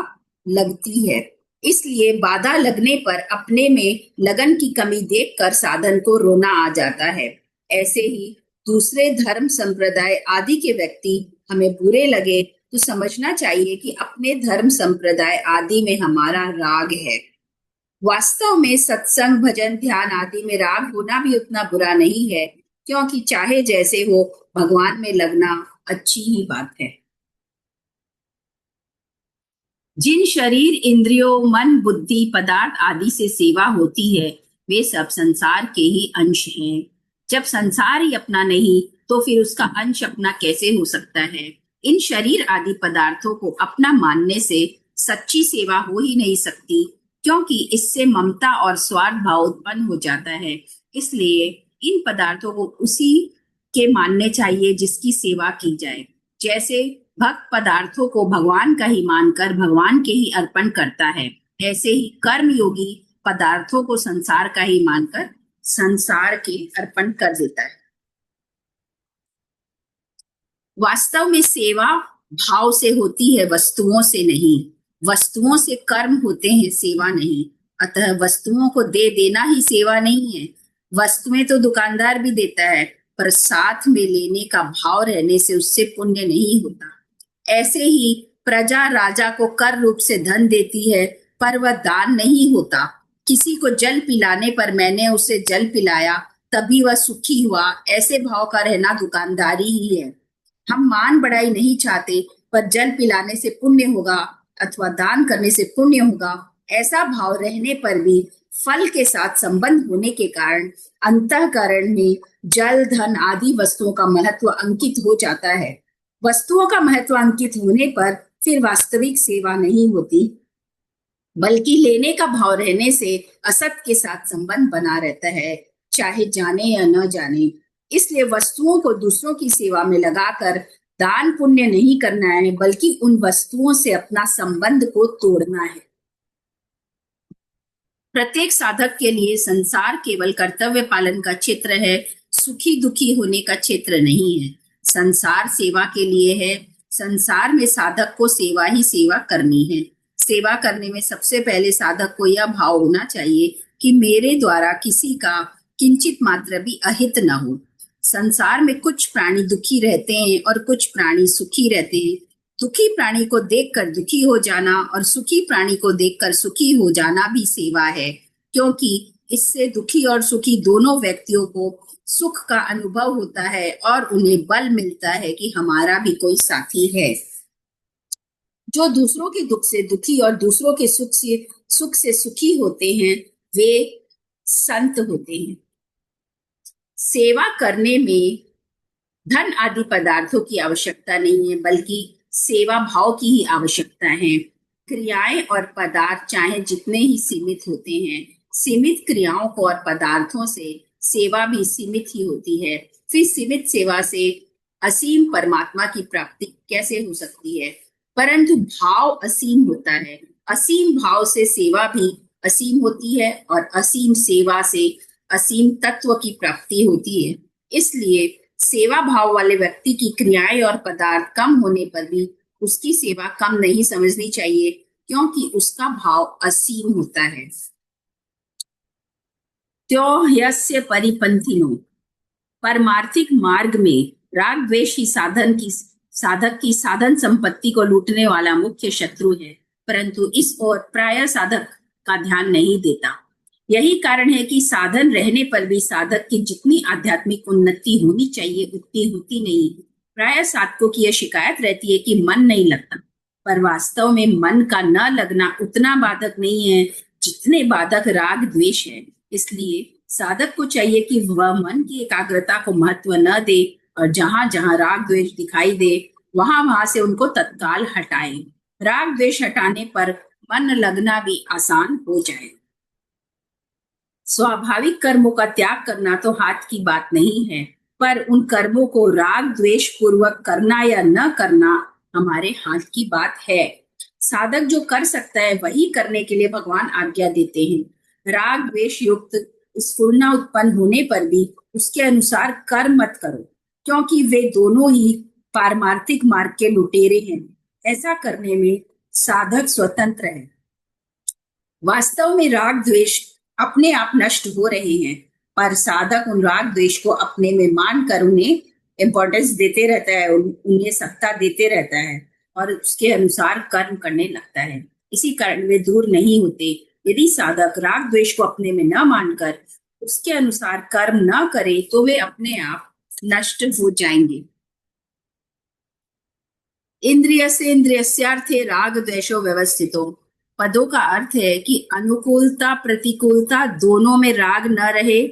लगती है। इसलिए बाधा लगने पर अपने में लगन की कमी देखकर साधन को रोना आ जाता है। ऐसे ही दूसरे धर्म संप्रदाय आदि के व्यक्ति हमें बुरे लगे तो समझना चाहिए कि अपने धर्म संप्रदाय आदि में हमारा राग है। वास्तव में सत्संग, भजन, ध्यान आदि में राग होना भी उतना बुरा नहीं है, क्योंकि चाहे जैसे हो भगवान में लगना अच्छी ही बात है। जिन शरीर, इंद्रियों, मन, बुद्धि, पदार्थ आदि से सेवा होती है वे सब संसार के ही अंश हैं। जब संसार ही अपना नहीं तो फिर उसका अंश अपना कैसे हो सकता है? इन शरीर आदि पदार्थों को अपना मानने से सच्ची सेवा हो ही नहीं सकती, क्योंकि इससे ममता और स्वार्थ भाव उत्पन्न हो जाता है। इसलिए इन पदार्थों को उसी के मानने चाहिए जिसकी सेवा की जाए। जैसे भक्त पदार्थों को भगवान का ही मानकर भगवान के ही अर्पण करता है, ऐसे ही कर्म योगी पदार्थों को संसार का ही मानकर संसार के अर्पण कर देता है। वास्तव में सेवा भाव से होती है, वस्तुओं से नहीं। वस्तुओं से कर्म होते हैं, सेवा नहीं। अतः वस्तुओं को दे देना ही सेवा नहीं है। वस्तुएं तो दुकानदार भी देता है, पर साथ में लेने का भाव रहने से उससे पुण्य नहीं होता। ऐसे ही प्रजा राजा को कर रूप से धन देती है, पर वह दान नहीं होता। किसी को जल पिलाने पर मैंने उसे जल पिलाया तभी वह सुखी हुआ, ऐसे भाव का रहना दुकानदारी ही है। हम मान बढ़ाई नहीं चाहते, पर जल पिलाने से पुण्य होगा अथवा दान करने से पुण्य होगा, ऐसा भाव रहने पर भी फल के साथ संबंध होने के कारण अंतःकरण में जल, धन आदि वस्तुओं का महत्व अंकित हो जाता है। वस्तुओं का महत्व अंकित होने पर फिर वास्तविक सेवा नहीं होती, बल्कि लेने का भाव रहने से असत के साथ संबंध बना रहता है, चाहे जाने या न जाने। इसलिए वस्तुओं को दूसरों की सेवा में लगाकर दान पुण्य नहीं करना है, बल्कि उन वस्तुओं से अपना संबंध को तोड़ना है। प्रत्येक साधक के लिए संसार केवल कर्तव्य पालन का क्षेत्र है, सुखी दुखी होने का क्षेत्र नहीं है। संसार सेवा के लिए है। संसार में साधक को सेवा ही सेवा करनी है। सेवा करने में सबसे पहले साधक को यह भाव होना चाहिए कि मेरे द्वारा किसी का किंचित मात्र भी अहित न हो। संसार में कुछ प्राणी दुखी रहते हैं और कुछ प्राणी सुखी रहते हैं। दुखी प्राणी को देखकर दुखी हो जाना और सुखी प्राणी को देखकर सुखी हो जाना भी सेवा है, क्योंकि इससे दुखी और सुखी दोनों व्यक्तियों को सुख का अनुभव होता है और उन्हें बल मिलता है कि हमारा भी कोई साथी है। जो दूसरों के दुख से दुखी और दूसरों के सुख से सुखी होते हैं वे संत होते हैं। सेवा करने में धन आदि पदार्थों की आवश्यकता नहीं है, बल्कि सेवा भाव की ही आवश्यकता है। क्रियाएं और पदार्थ चाहे जितने ही सीमित होते हैं, सीमित क्रियाओं को और पदार्थों से सेवा भी सीमित ही होती है। फिर सीमित सेवा से असीम परमात्मा की प्राप्ति कैसे हो सकती है? परंतु भाव असीम होता है। असीम भाव से सेवा भी असीम होती है और असीम सेवा से असीम तत्व की प्राप्ति होती है। इसलिए सेवा भाव वाले व्यक्ति की क्रियाएं और पदार्थ कम होने पर भी उसकी सेवा कम नहीं समझनी चाहिए, क्योंकि उसका भाव असीम होता है। त्यो ह्यस्य परिपंथिनो, परमार्थिक मार्ग में राग द्वेष ही साधक की साधन संपत्ति को लूटने वाला मुख्य शत्रु है, परंतु इस ओर प्राय साधक का ध्यान नहीं देता। यही कारण है कि साधन रहने पर भी साधक की जितनी आध्यात्मिक उन्नति होनी चाहिए उतनी होती नहीं। प्राय साधकों की यह शिकायत रहती है कि मन नहीं लगता, पर वास्तव में मन का न लगना उतना बाधक नहीं है जितने बाधक राग द्वेष है। इसलिए साधक को चाहिए कि वह मन की एकाग्रता को महत्व न दे और जहां जहां राग द्वेष दिखाई दे वहां से उनको तत्काल हटाए। राग द्वेष हटाने पर मन लगना भी आसान हो जाए। स्वाभाविक कर्मों का त्याग करना तो हाथ की बात नहीं है, पर उन कर्मों को राग द्वेष पूर्वक करना या न करना हमारे हाथ की बात है। साधक जो कर सकता है वही करने के लिए भगवान आज्ञा देते हैं। राग द्वेष युक्त स्फुरना उत्पन्न होने पर भी उसके अनुसार कर्म मत करो, क्योंकि वे दोनों ही पारमार्थिक मार्ग के लुटेरे हैं। ऐसा करने में साधक स्वतंत्र है। वास्तव में राग द्वेष अपने आप नष्ट हो रहे हैं, पर साधक उन राग द्वेष को अपने में मानकर उन्हें इम्पोर्टेंस देते रहता है, उन्हें सत्ता देते रहता है और उसके अनुसार कर्म करने लगता है। इसी कारण वे दूर नहीं होते। यदि साधक राग द्वेष को अपने में न मानकर उसके अनुसार कर्म न करे तो वे अपने आप नष्ट हो जाएंगे। इंद्रिय से इंद्रियस्यार्थे राग द्वेषो व्यवस्थितो पदों का अर्थ है कि अनुकूलता प्रतिकूलता दोनों में राग न रहे,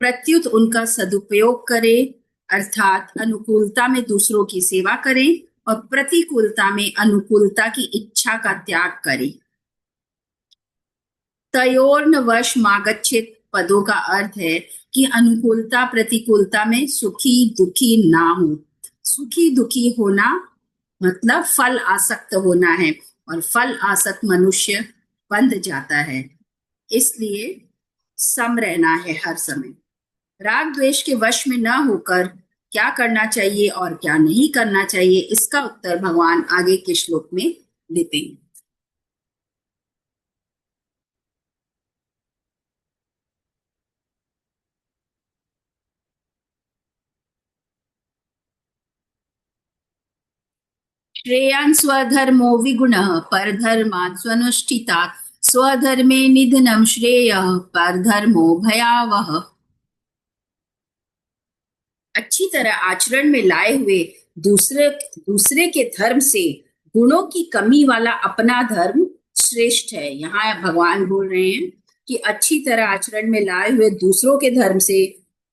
प्रत्युत उनका सदुपयोग करे, अर्थात अनुकूलता में दूसरों की सेवा करे और प्रतिकूलता में अनुकूलता की इच्छा का त्याग करे। तयोर्न वश मागच्छेत पदों का अर्थ है कि अनुकूलता प्रतिकूलता में सुखी दुखी ना हो। सुखी दुखी होना मतलब फल आसक्त होना है और फल आसक्त मनुष्य बंध जाता है। इसलिए सम रहना है हर समय। राग द्वेष के वश में न होकर क्या करना चाहिए और क्या नहीं करना चाहिए, इसका उत्तर भगवान आगे के श्लोक में देते हैं। श्रेयान् स्वधर्मो विगुणः परधर्मात् स्वनुष्ठितात् स्वधर्मे निधनं श्रेयः परधर्मो भयावह। अच्छी तरह आचरण में लाए हुए दूसरे दूसरे के धर्म से गुणों की कमी वाला अपना धर्म श्रेष्ठ है। यहाँ भगवान बोल रहे हैं कि अच्छी तरह आचरण में लाए हुए दूसरों के धर्म से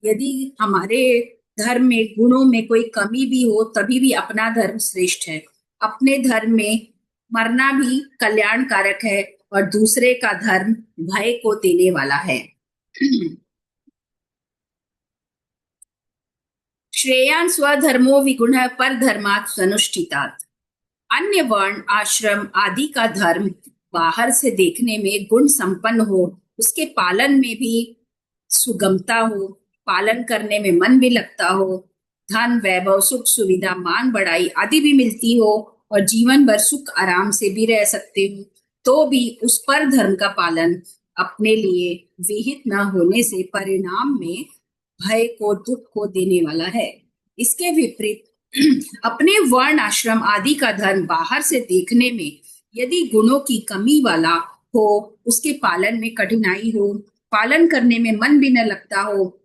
यदि हमारे धर्म में गुणों में कोई कमी भी हो तभी भी अपना धर्म श्रेष्ठ है। अपने धर्म में मरना भी कल्याणकारक है और दूसरे का धर्म भय को देने वाला है। श्रेयान् स्वधर्मो विगुणः परधर्मात् स्वनुष्ठितात्। अन्य वर्ण आश्रम आदि का धर्म बाहर से देखने में गुण संपन्न हो, उसके पालन में भी सुगमता हो, पालन करने में मन भी लगता हो, धन वैभव सुख सुविधा मान बढ़ाई आदि भी मिलती हो और जीवन भर सुख आराम से भी रह सकते हो, तो भी उस पर धर्म का पालन अपने लिए विहित न होने से परिणाम में भय को दुख को देने वाला है। इसके विपरीत अपने वर्ण आश्रम आदि का धर्म बाहर से देखने में यदि गुणों की कमी वाला हो, उसके पालन में कठिनाई हो, पालन करने में मन भी न लगता हो,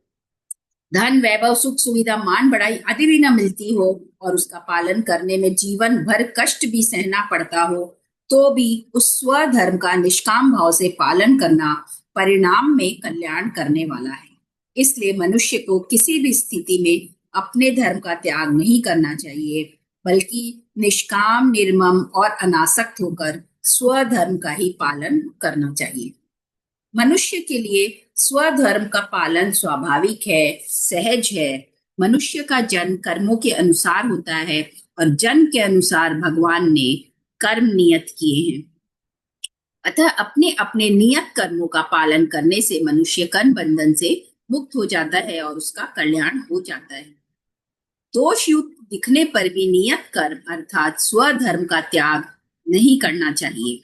धन वैभव सुख सुविधा मान बढ़ाई आदि भी न मिलती हो और उसका पालन करने में जीवन भर कष्ट भी सहना पड़ता हो, तो भी उस स्वधर्म का निष्काम भाव से पालन करना परिणाम में कल्याण करने वाला है। इसलिए मनुष्य को किसी भी स्थिति में अपने धर्म का त्याग नहीं करना चाहिए, बल्कि निष्काम निर्मम और अनासक्त होकर स्वधर्म का ही पालन करना चाहिए। मनुष्य के लिए स्वधर्म का पालन स्वाभाविक है, सहज है। मनुष्य का जन्म कर्मों के अनुसार होता है और जन्म के अनुसार भगवान ने कर्म नियत किए हैं। अतः अपने अपने नियत कर्मों का पालन करने से मनुष्य कर्म बंधन से मुक्त हो जाता है और उसका कल्याण हो जाता है। दोषयुक्त दिखने पर भी नियत कर्म अर्थात स्वधर्म का त्याग नहीं करना चाहिए।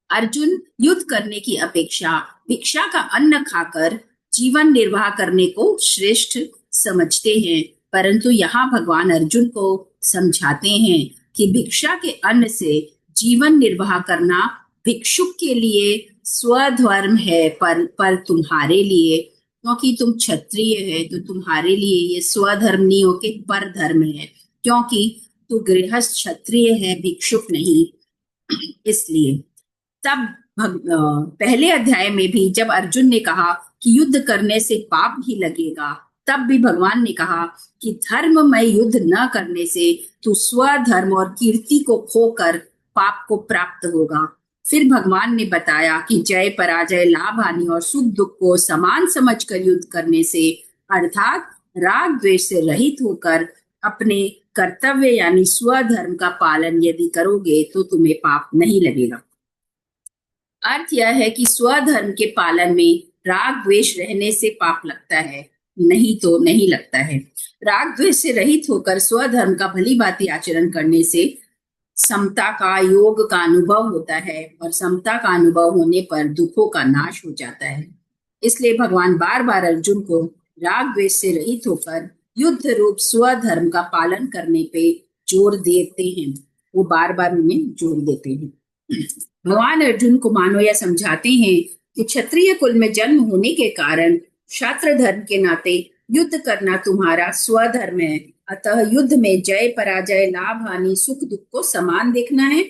अर्जुन युद्ध करने की अपेक्षा भिक्षा का अन्न खाकर जीवन निर्वाह करने को श्रेष्ठ समझते हैं, परंतु यहाँ भगवान अर्जुन को समझाते हैं कि भिक्षा के अन्न से जीवन निर्वाह करना भिक्षुक के लिए स्वधर्म है, पर तुम्हारे लिए, क्योंकि तुम क्षत्रिय है तो तुम्हारे लिए ये स्वधर्म नहीं होके पर धर्म है, क्योंकि तू गृहस्थ क्षत्रिय है, भिक्षुक नहीं। इसलिए तब पहले अध्याय में भी जब अर्जुन ने कहा कि युद्ध करने से पाप भी लगेगा, तब भी भगवान ने कहा कि धर्ममय युद्ध न करने से तू स्वधर्म और कीर्ति को खोकर पाप को प्राप्त होगा। फिर भगवान ने बताया कि जय पराजय, लाभ हानि और सुख दुख को समान समझकर युद्ध करने से, अर्थात राग द्वेष से रहित होकर अपने कर्तव्य यानी स्वधर्म का पालन यदि करोगे तो तुम्हें पाप नहीं लगेगा। अर्थ यह है कि स्वधर्म के पालन में राग द्वेष रहने से पाप लगता है, नहीं तो नहीं लगता है। राग द्वेष से रहित होकर स्वधर्म का भली भांति आचरण करने से समता का, योग का अनुभव होता है और समता का अनुभव होने पर दुखों का नाश हो जाता है। इसलिए भगवान बार बार अर्जुन को राग द्वेष से रहित होकर युद्ध रूप स्वधर्म का पालन करने पे जोर देते हैं। वो बार बार उन्हें जोर देते हैं। भगवान अर्जुन को मानो यह समझाते हैं कि क्षत्रिय कुल में जन्म होने के कारण क्षात्र धर्म के नाते युद्ध करना तुम्हारा स्वधर्म है। अतः युद्ध में जय पराजय, लाभ हानि, सुख दुख को समान देखना है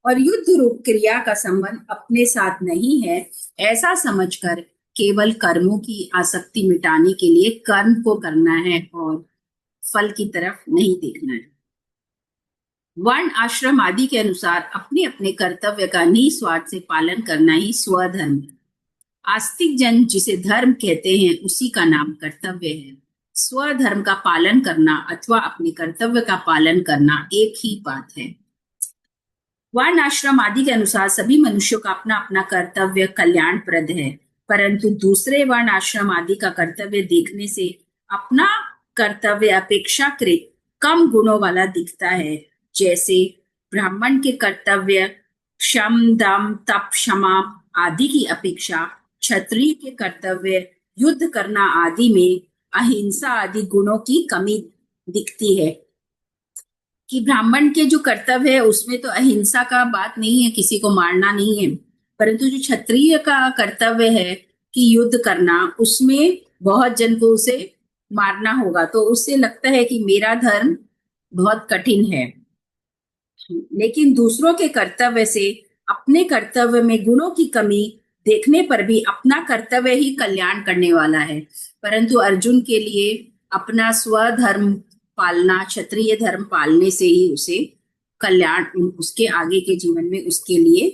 और युद्ध रूप क्रिया का संबंध अपने साथ नहीं है, ऐसा समझकर केवल कर्मों की आसक्ति मिटाने के लिए कर्म को करना है और फल की तरफ नहीं देखना है। वर्ण आश्रम आदि के अनुसार अपने अपने कर्तव्य का निस्वार्थ से पालन करना ही स्वधर्म है। आस्तिक जन जिसे धर्म कहते हैं उसी का नाम कर्तव्य है। स्वधर्म का पालन करना अथवा अपने कर्तव्य का पालन करना एक ही बात है। वर्ण आश्रम आदि के अनुसार सभी मनुष्यों का अपना अपना कर्तव्य कल्याणप्रद है, परंतु दूसरे वर्ण आश्रम आदि का कर्तव्य देखने से अपना कर्तव्य अपेक्षाकृत कम गुणों वाला दिखता है। जैसे ब्राह्मण के कर्तव्य क्षम, दम, तप, क्षमा आदि की अपेक्षा क्षत्रिय के कर्तव्य युद्ध करना आदि में अहिंसा आदि गुणों की कमी दिखती है। कि ब्राह्मण के जो कर्तव्य है उसमें तो अहिंसा का बात नहीं है, किसी को मारना नहीं है, परंतु जो क्षत्रिय का कर्तव्य है कि युद्ध करना, उसमें बहुत जन को उसे मारना होगा, तो उससे लगता है कि मेरा धर्म बहुत कठिन है। लेकिन दूसरों के कर्तव्य से अपने कर्तव्य में गुणों की कमी देखने पर भी अपना कर्तव्य ही कल्याण करने वाला है। परंतु अर्जुन के लिए अपना स्वधर्म पालना, क्षत्रिय धर्म पालने से ही उसे कल्याण, उसके आगे के जीवन में उसके लिए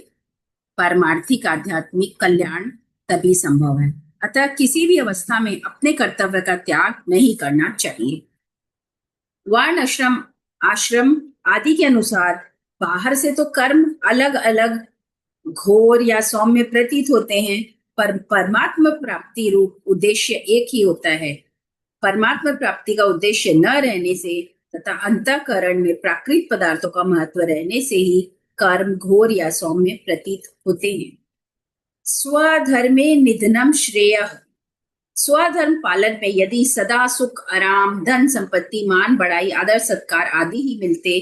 पारमार्थिक आध्यात्मिक कल्याण तभी संभव है। अतः किसी भी अवस्था में अपने कर्तव्य का त्याग नहीं करना चाहिए। वर्ण आश्रम आदि के अनुसार बाहर से तो कर्म अलग अलग घोर या सौम्य प्रतीत होते हैं, पर परमात्मा प्राप्ति रूप उद्देश्य एक ही होता है। परमात्मा प्राप्ति का उद्देश्य न रहने से तथा अंतःकरण में प्राकृत पदार्थों का महत्व रहने से ही कर्म घोर या सौम्य प्रतीत होते हैं। स्वधर्मे निधनम श्रेयः। स्वधर्म पालन में यदि सदा सुख, आराम, धन संपत्ति, मान बढ़ाई, आदर सत्कार आदि ही मिलते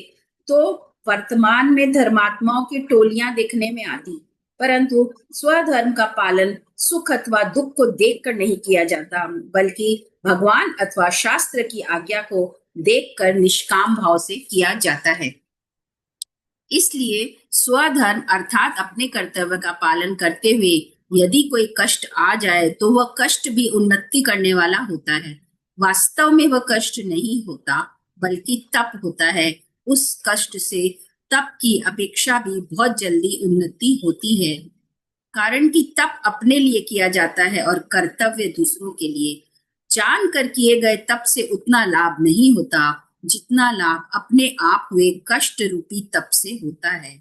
तो वर्तमान में धर्मात्माओं की टोलियां देखने में आती, परंतु स्वधर्म का पालन सुख अथवा दुख को देखकर नहीं किया जाता, बल्कि भगवान अथवा शास्त्र की आज्ञा को देखकर निष्काम भाव से किया जाता है। इसलिए स्वधर्म अर्थात अपने कर्तव्य का पालन करते हुए यदि कोई कष्ट आ जाए तो वह कष्ट भी उन्नति करने वाला होता है। वास्तव में वह कष्ट नहीं होता बल्कि तप होता है। उस कष्ट से तप की अपेक्षा भी बहुत जल्दी उन्नति होती है, कारण कि तप अपने लिए किया जाता है और कर्तव्य दूसरों के लिए। जानकर किए गए तप से उतना लाभ नहीं होता जितना लाभ अपने आप हुए कष्ट रूपी तप से होता है।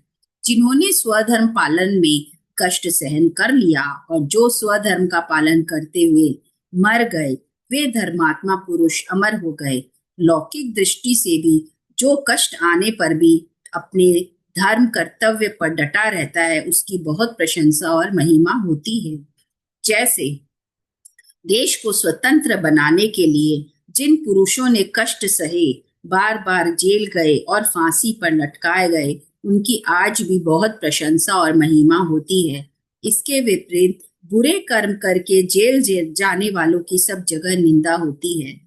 जिन्होंने स्वधर्म पालन में कष्ट सहन कर लिया और जो स्वधर्म का पालन करते हुए मर गए, वे धर्मात्मा पुरुष अमर हो गए। लौकिक दृष्टि से भी जो कष्ट आने पर भी अपने धर्म कर्तव्य पर डटा रहता है, उसकी बहुत प्रशंसा और महिमा होती है। जैसे देश को स्वतंत्र बनाने के लिए जिन पुरुषों ने कष्ट सहे, बार बार जेल गए और फांसी पर लटकाए गए, उनकी आज भी बहुत प्रशंसा और महिमा होती है। इसके विपरीत बुरे कर्म करके जेल जाने वालों की सब जगह निंदा होती है।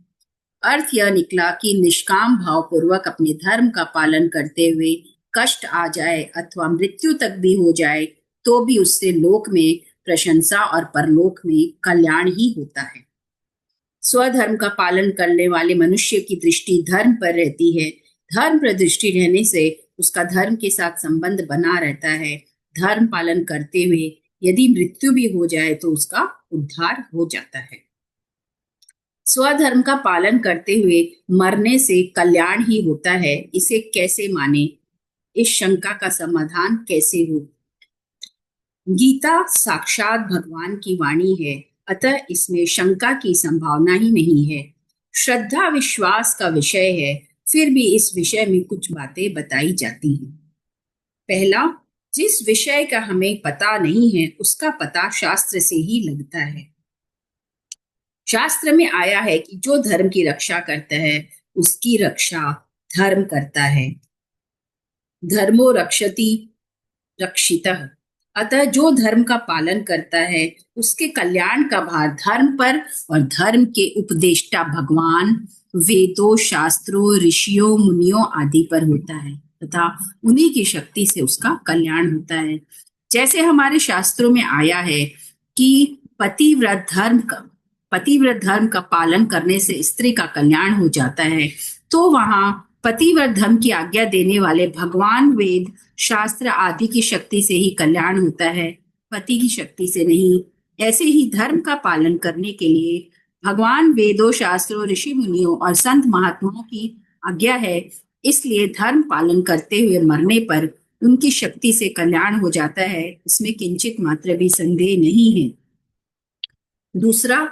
अर्थ यह निकला कि निष्काम भाव पूर्वक अपने धर्म का पालन करते हुए कष्ट आ जाए अथवा मृत्यु तक भी हो जाए तो भी उससे लोक में प्रशंसा और परलोक में कल्याण ही होता है। स्वधर्म का पालन करने वाले मनुष्य की दृष्टि धर्म पर रहती है। धर्म पर दृष्टि रहने से उसका धर्म के साथ संबंध बना रहता है। धर्म पालन करते हुए यदि मृत्यु भी हो जाए तो उसका उद्धार हो जाता है। स्वधर्म का पालन करते हुए मरने से कल्याण ही होता है, इसे कैसे माने? इस शंका का समाधान कैसे हो? गीता साक्षात भगवान की वाणी है, अतः इसमें शंका की संभावना ही नहीं है। श्रद्धा विश्वास का विषय है, फिर भी इस विषय में कुछ बातें बताई जाती हैं। पहला, जिस विषय का हमें पता नहीं है उसका पता शास्त्र से ही लगता है। शास्त्र में आया है कि जो धर्म की रक्षा करता है उसकी रक्षा धर्म करता है। धर्मो रक्षति रक्षितः। अतः जो धर्म का पालन करता है उसके कल्याण का भार धर्म पर और धर्म के उपदेष्टा भगवान, वेदों, शास्त्रों, ऋषियों, मुनियों आदि पर होता है तथा उन्हीं की शक्ति से उसका कल्याण होता है। जैसे हमारे शास्त्रों में आया है कि पतिव्रत धर्म का पालन करने से स्त्री का कल्याण हो जाता है, तो वहां पतिव्रत धर्म की आज्ञा देने वाले भगवान, वेद, शास्त्र आदि की शक्ति से ही कल्याण होता है, पति की शक्ति से नहीं। ऐसे ही धर्म का पालन करने के लिए भगवान, वेदों, शास्त्रों, ऋषि मुनियों और संत महात्माओं की आज्ञा है, इसलिए धर्म पालन करते हुए मरने पर उनकी शक्ति से कल्याण हो जाता है, इसमें किंचित मात्र भी संदेह नहीं है। दूसरा,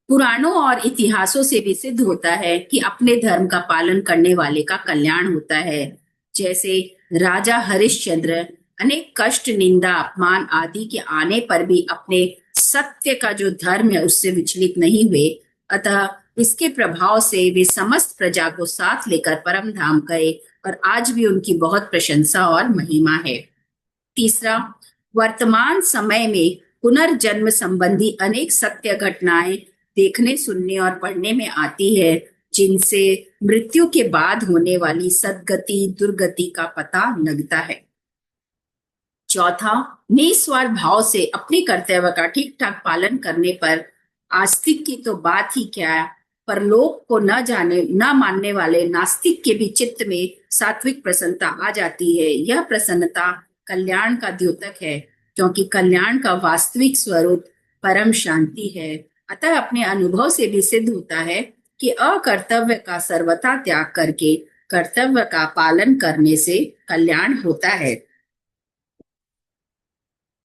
पुराणों और इतिहासों से भी सिद्ध होता है कि अपने धर्म का पालन करने वाले का कल्याण होता है। जैसे राजा हरिश्चंद्र अनेक कष्ट, निंदा, अपमान आदि के आने पर भी अपने सत्य का जो धर्म है उससे विचलित नहीं हुए, अतः इसके प्रभाव से वे समस्त प्रजा को साथ लेकर परम धाम गए और आज भी उनकी बहुत प्रशंसा और महिमा है। तीसरा, वर्तमान समय में पुनर्जन्म संबंधी अनेक सत्य घटनाएं देखने, सुनने और पढ़ने में आती है, जिनसे मृत्यु के बाद होने वाली सद्गति, दुर्गति का पता लगता है। चौथा, निस्वार्थ भाव से अपने कर्तव्य का ठीक ठाक पालन करने पर आस्तिक की तो बात ही क्या, परलोक को न मानने वाले नास्तिक के भी चित्त में सात्विक प्रसन्नता आ जाती है। यह प्रसन्नता कल्याण का द्योतक है, क्योंकि कल्याण का वास्तविक स्वरूप परम शांति है। अतः अपने अनुभव से भी सिद्ध होता है कि अकर्तव्य का सर्वथा त्याग करके कर्तव्य का पालन करने से कल्याण होता है।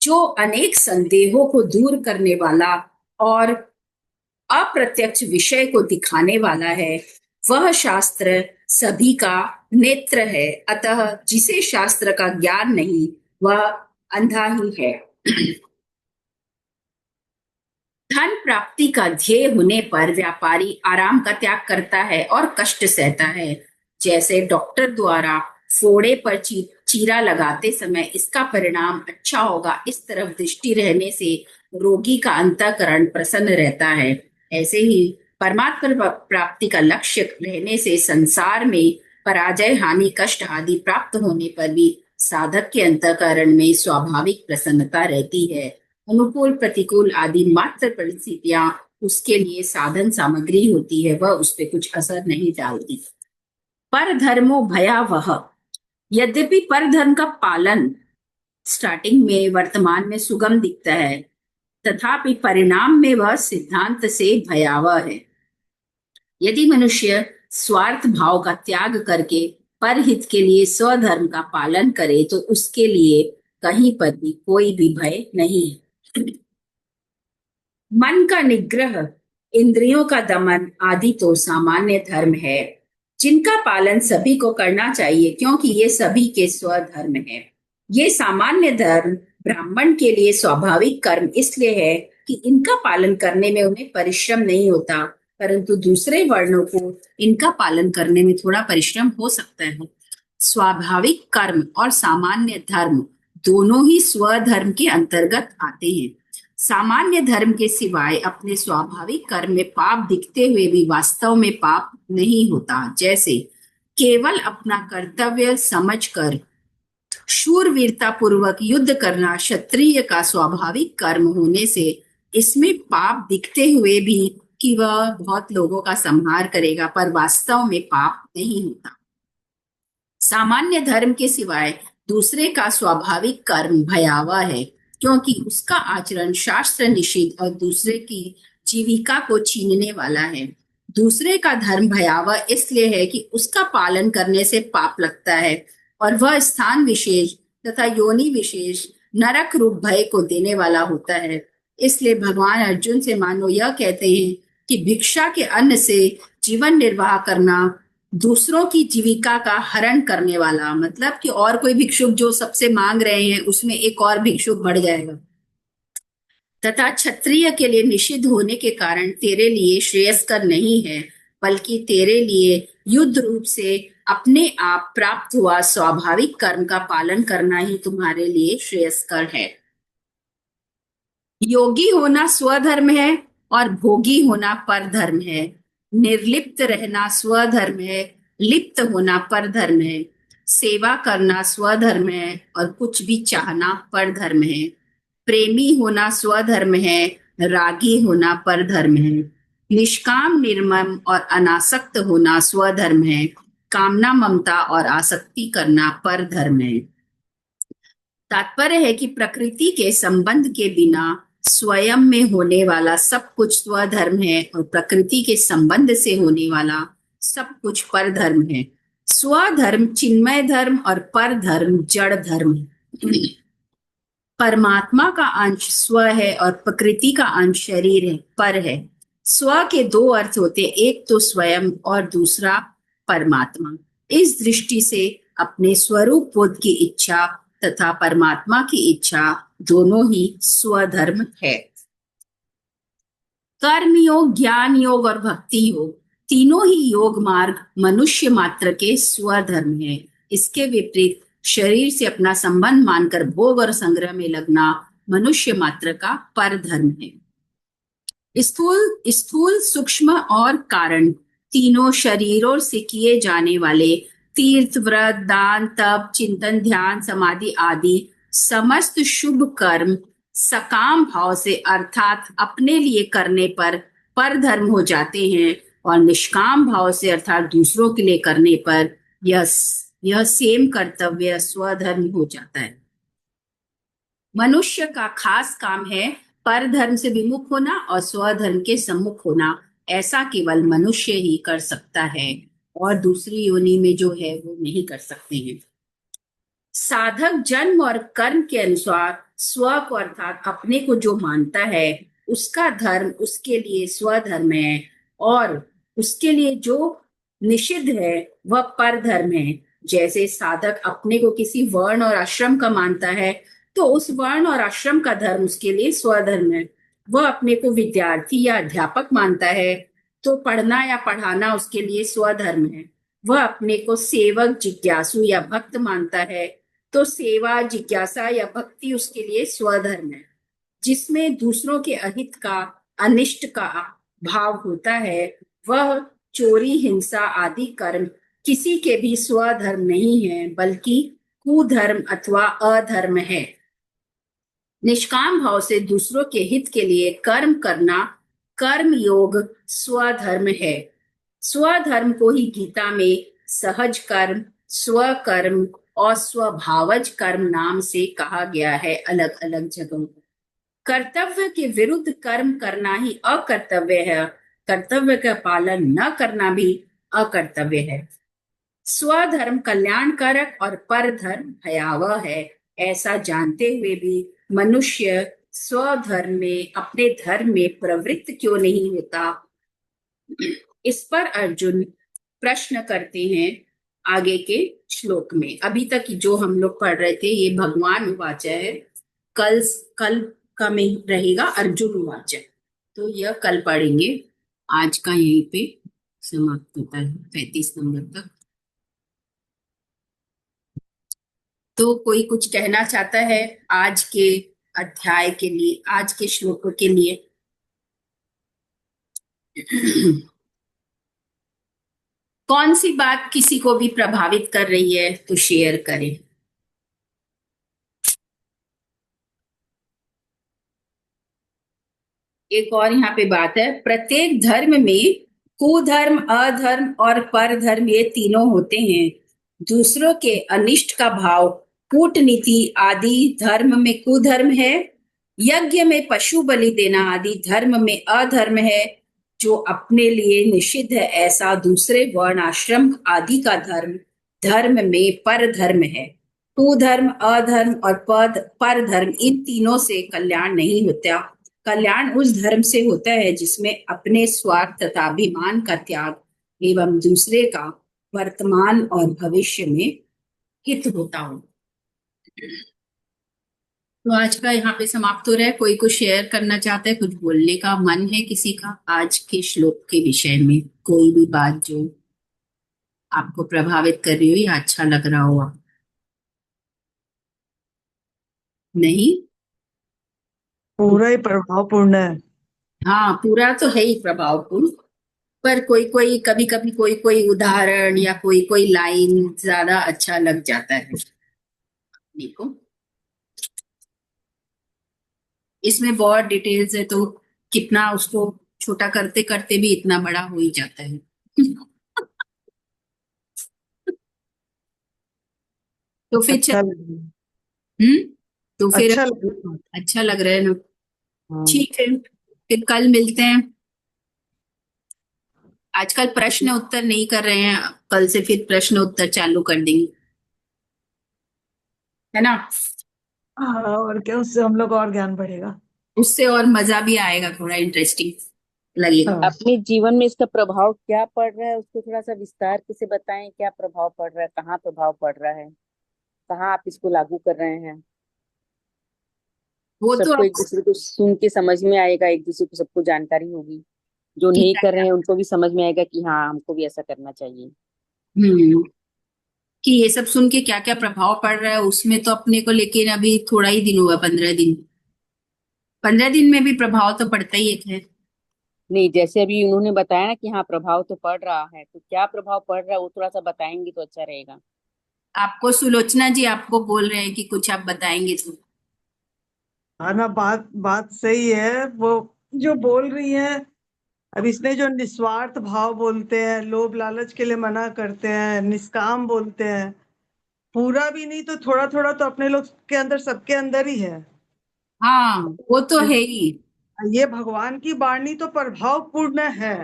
जो अनेक संदेहों को दूर करने वाला और अप्रत्यक्ष विषय को दिखाने वाला है, वह शास्त्र सभी का नेत्र है। अतः जिसे शास्त्र का ज्ञान नहीं वह अंधा ही है। धन प्राप्ति का ध्येय होने पर व्यापारी आराम का त्याग करता है और कष्ट सहता है। जैसे डॉक्टर द्वारा फोड़े पर चीरा लगाते समय इसका परिणाम अच्छा होगा, इस तरफ दृष्टि रहने से रोगी का अंतःकरण प्रसन्न रहता है। ऐसे ही परमात्मा प्राप्ति का लक्ष्य रहने से संसार में पराजय, हानि, कष्ट आदि प्राप्त होने पर भी साधक के अंतःकरण में स्वाभाविक प्रसन्नता रहती है। अनुकूल, प्रतिकूल आदि मात्र परिस्थितियां उसके लिए साधन सामग्री होती है, वह उस पर कुछ असर नहीं डालती। पर धर्मो भयावह। यद्यपि पर धर्म का पालन स्टार्टिंग में, वर्तमान में सुगम दिखता है, तथापि परिणाम में वह सिद्धांत से भयावह है। यदि मनुष्य स्वार्थ भाव का त्याग करके परहित के लिए स्वधर्म का पालन करे तो उसके लिए कहीं पर भी कोई भी भय नहीं है। मन का निग्रह, इंद्रियों का दमन आदि तो सामान्य धर्म है, जिनका पालन सभी को करना चाहिए, क्योंकि ये सभी के स्वधर्म है। ये सामान्य धर्म ब्राह्मण के लिए स्वाभाविक कर्म इसलिए है कि इनका पालन करने में उन्हें परिश्रम नहीं होता, परंतु दूसरे वर्णों को इनका पालन करने में थोड़ा परिश्रम हो सकता है। स्वाभाविक कर्म और सामान्य धर्म दोनों ही स्वधर्म के अंतर्गत आते हैं। सामान्य धर्म के सिवाय अपने स्वाभाविक कर्म में पाप दिखते हुए भी वास्तव में पाप नहीं होता। जैसे केवल अपना कर्तव्य समझकर शूरवीरता पूर्वक युद्ध करना क्षत्रिय का स्वाभाविक कर्म होने से इसमें पाप दिखते हुए भी कि वह बहुत लोगों का संहार करेगा, पर वास्तव में पाप नहीं होता। सामान्य धर्म के सिवाय दूसरे का स्वाभाविक कर्म भयावह है, क्योंकि उसका आचरण शास्त्र निषिद्ध और दूसरे की जीविका को छीनने वाला है। दूसरे का धर्म भयावह इसलिए है कि उसका पालन करने से पाप लगता है और वह स्थान विशेष तथा योनि विशेष नरक रूप भय को देने वाला होता है। इसलिए भगवान अर्जुन से मानो यह कहते हैं कि भिक्षा के अन्न से जीवन निर्वाह करना दूसरों की जीविका का हरण करने वाला, मतलब कि और कोई भिक्षुक जो सबसे मांग रहे हैं उसमें एक और भिक्षुक बढ़ जाएगा, तथा क्षत्रिय के लिए निषिद्ध होने के कारण तेरे लिए श्रेयस्कर नहीं है, बल्कि तेरे लिए युद्ध रूप से अपने आप प्राप्त हुआ स्वाभाविक कर्म का पालन करना ही तुम्हारे लिए श्रेयस्कर है। योगी होना स्वधर्म है और भोगी होना परधर्म है। निर्लिप्त रहना स्वधर्म है, लिप्त होना परधर्म है। सेवा करना स्वधर्म है और कुछ भी चाहना परधर्म है। प्रेमी होना स्वधर्म है, रागी होना परधर्म है। निष्काम निर्मम और अनासक्त होना स्वधर्म है। कामना ममता और आसक्ति करना परधर्म है। तात्पर्य है कि प्रकृति के संबंध के बिना स्वयं में होने वाला सब कुछ स्वधर्म है और प्रकृति के संबंध से होने वाला सब कुछ परधर्म है। स्वधर्म चिन्मय धर्म और परधर्म जड़ धर्म है। परमात्मा का अंश स्व है और प्रकृति का अंश शरीर है, पर है। स्व के दो अर्थ होते हैं, एक तो स्वयं और दूसरा परमात्मा। इस दृष्टि से अपने स्वरूप बोध की इच्छा तथा परमात्मा की इच्छा दोनों ही स्वधर्म है। कर्म योग, ज्ञान योग और भक्ति योग तीनों ही योग मार्ग मनुष्य मात्र के स्वधर्म है। इसके विपरीत शरीर से अपना संबंध मानकर भोग और संग्रह में लगना मनुष्य मात्र का परधर्म है। स्थूल स्थूल सूक्ष्म और कारण तीनों शरीरों से किए जाने वाले तीर्थ व्रत दान तप चिंतन ध्यान समाधि आदि समस्त शुभ कर्म सकाम भाव से अर्थात अपने लिए करने पर परधर्म हो जाते हैं और निष्काम भाव से अर्थात दूसरों के लिए करने पर यह सेम कर्तव्य स्वधर्म हो जाता है। मनुष्य का खास काम है परधर्म से विमुख होना और स्वधर्म के सम्मुख होना। ऐसा केवल मनुष्य ही कर सकता है और दूसरी योनि में जो है वो नहीं कर सकते हैं। साधक जन्म और कर्म के अनुसार स्व को अर्थात अपने को जो मानता है उसका धर्म उसके लिए स्वधर्म है और उसके लिए जो निषिद्ध है वह परधर्म है। जैसे साधक अपने को किसी वर्ण और आश्रम का मानता है तो उस वर्ण और आश्रम का धर्म उसके लिए स्वधर्म है। वह अपने को विद्यार्थी या अध्यापक मानता है तो पढ़ना या पढ़ाना उसके लिए स्वधर्म है। वह अपने को सेवक जिज्ञासु या भक्त मानता है तो सेवा जिज्ञासा या भक्ति उसके लिए स्वधर्म है। जिसमें दूसरों के अहित का अनिष्ट का भाव होता है वह चोरी हिंसा आदि कर्म किसी के भी स्वधर्म नहीं है बल्कि कुधर्म अथवा अधर्म है। निष्काम भाव से दूसरों के हित के लिए कर्म करना कर्म योग स्वधर्म है। स्वधर्म को ही गीता में सहज कर्म स्वकर्म और स्वभावज कर्म नाम से कहा गया है अलग अलग जगहों पर। कर्तव्य के विरुद्ध कर्म करना ही अकर्तव्य है, कर्तव्य का पालन न करना भी अकर्तव्य है। स्वधर्म कल्याणकारक और परधर्म भयावह है। ऐसा जानते हुए भी मनुष्य स्वधर्म में अपने धर्म में प्रवृत्त क्यों नहीं होता? इस पर अर्जुन प्रश्न करते हैं आगे के श्लोक में। अभी तक जो हम लोग पढ़ रहे थे ये भगवान उवाच है, कल का में रहेगा अर्जुन उवाच, तो यह कल पढ़ेंगे। आज का यहीं पे समाप्त होता है 35 नंबर तक। तो कोई कुछ कहना चाहता है आज के अध्याय के लिए, आज के श्लोक के लिए? कौन सी बात किसी को भी प्रभावित कर रही है तो शेयर करें। एक और यहाँ पे बात है, प्रत्येक धर्म में कुधर्म अधर्म और परधर्म ये तीनों होते हैं। दूसरों के अनिष्ट का भाव कूटनीति आदि धर्म में कुधर्म है, यज्ञ में पशु बलि देना आदि धर्म में अधर्म है। जो अपने लिए निषिद्ध है ऐसा दूसरे वर्ण आश्रम आदि का धर्म धर्म में परधर्म है। कुधर्म अधर्म और पद परधर्म इन तीनों से कल्याण नहीं होता। कल्याण उस धर्म से होता है जिसमें अपने स्वार्थ तथा अभिमान का त्याग एवं दूसरे का वर्तमान और भविष्य में हित होता हो। तो आज का यहाँ पे समाप्त हो रहा है। कोई कुछ शेयर करना चाहता है, कुछ बोलने का मन है किसी का आज के श्लोक के विषय में, कोई भी बात जो आपको प्रभावित कर रही हो या अच्छा लग रहा हो? नहीं? पूरा ही प्रभावपूर्ण है। हाँ, पूरा तो है ही प्रभावपूर्ण, पर कोई कोई कभी कभी कोई कोई उदाहरण या कोई कोई लाइन ज्यादा अच्छा लग जाता है। देखो, इसमें बहुत डिटेल्स है तो कितना उसको छोटा करते करते भी इतना बड़ा हो ही जाता है। तो फिर अच्छा लग रहा है। हम्म तो फिर अच्छा लग रहा है। अच्छा लग रहा है ना? हाँ। ठीक है, फिर कल मिलते हैं। आजकल प्रश्न उत्तर नहीं कर रहे हैं, कल से फिर प्रश्न उत्तर चालू कर देंगे, है ना? हाँ, और क्या, उससे हम लोग और ज्ञान बढ़ेगा। उससे और मजा भी आएगा, थोड़ा इंटरेस्टिंग लगेगा। हाँ। अपने जीवन में इसका प्रभाव क्या पड़ रहा है उसको थोड़ा सा विस्तार से बताएं। क्या प्रभाव पड़ रहा है, कहाँ प्रभाव पड़ रहा है, कहाँ आप इसको लागू कर रहे हैं। वो तो सबको अब एक दूसरे को सुन के समझ में आएगा, एक दूसरे को सबको जानकारी होगी। जो कि नहीं क्या कर क्या रहे हैं उनको भी समझ में आएगा कि हाँ हमको भी ऐसा करना चाहिए। हम्म कि ये सब सुन के क्या क्या प्रभाव पड़ रहा है उसमें तो अपने को, लेकिन अभी थोड़ा ही दिन हुआ, 15 दिन। 15 दिन में भी प्रभाव तो पड़ता ही है। नहीं, जैसे अभी उन्होंने बताया ना कि हाँ प्रभाव तो पड़ रहा है, तो क्या प्रभाव पड़ रहा है वो थोड़ा सा बताएंगे तो अच्छा रहेगा। आपको सुलोचना जी आपको बोल रहे हैं कि कुछ आप बताएंगे तो। हाँ ना, बात बात सही है। वो जो बोल रही है, अब इसने जो निस्वार्थ भाव बोलते हैं, लोभ लालच के लिए मना करते हैं, निष्काम बोलते हैं, पूरा भी नहीं तो थोड़ा थोड़ा तो अपने लोग के अंदर, सबके अंदर ही है। हाँ, वो तो है ही। ये भगवान की वाणी तो प्रभावपूर्ण है।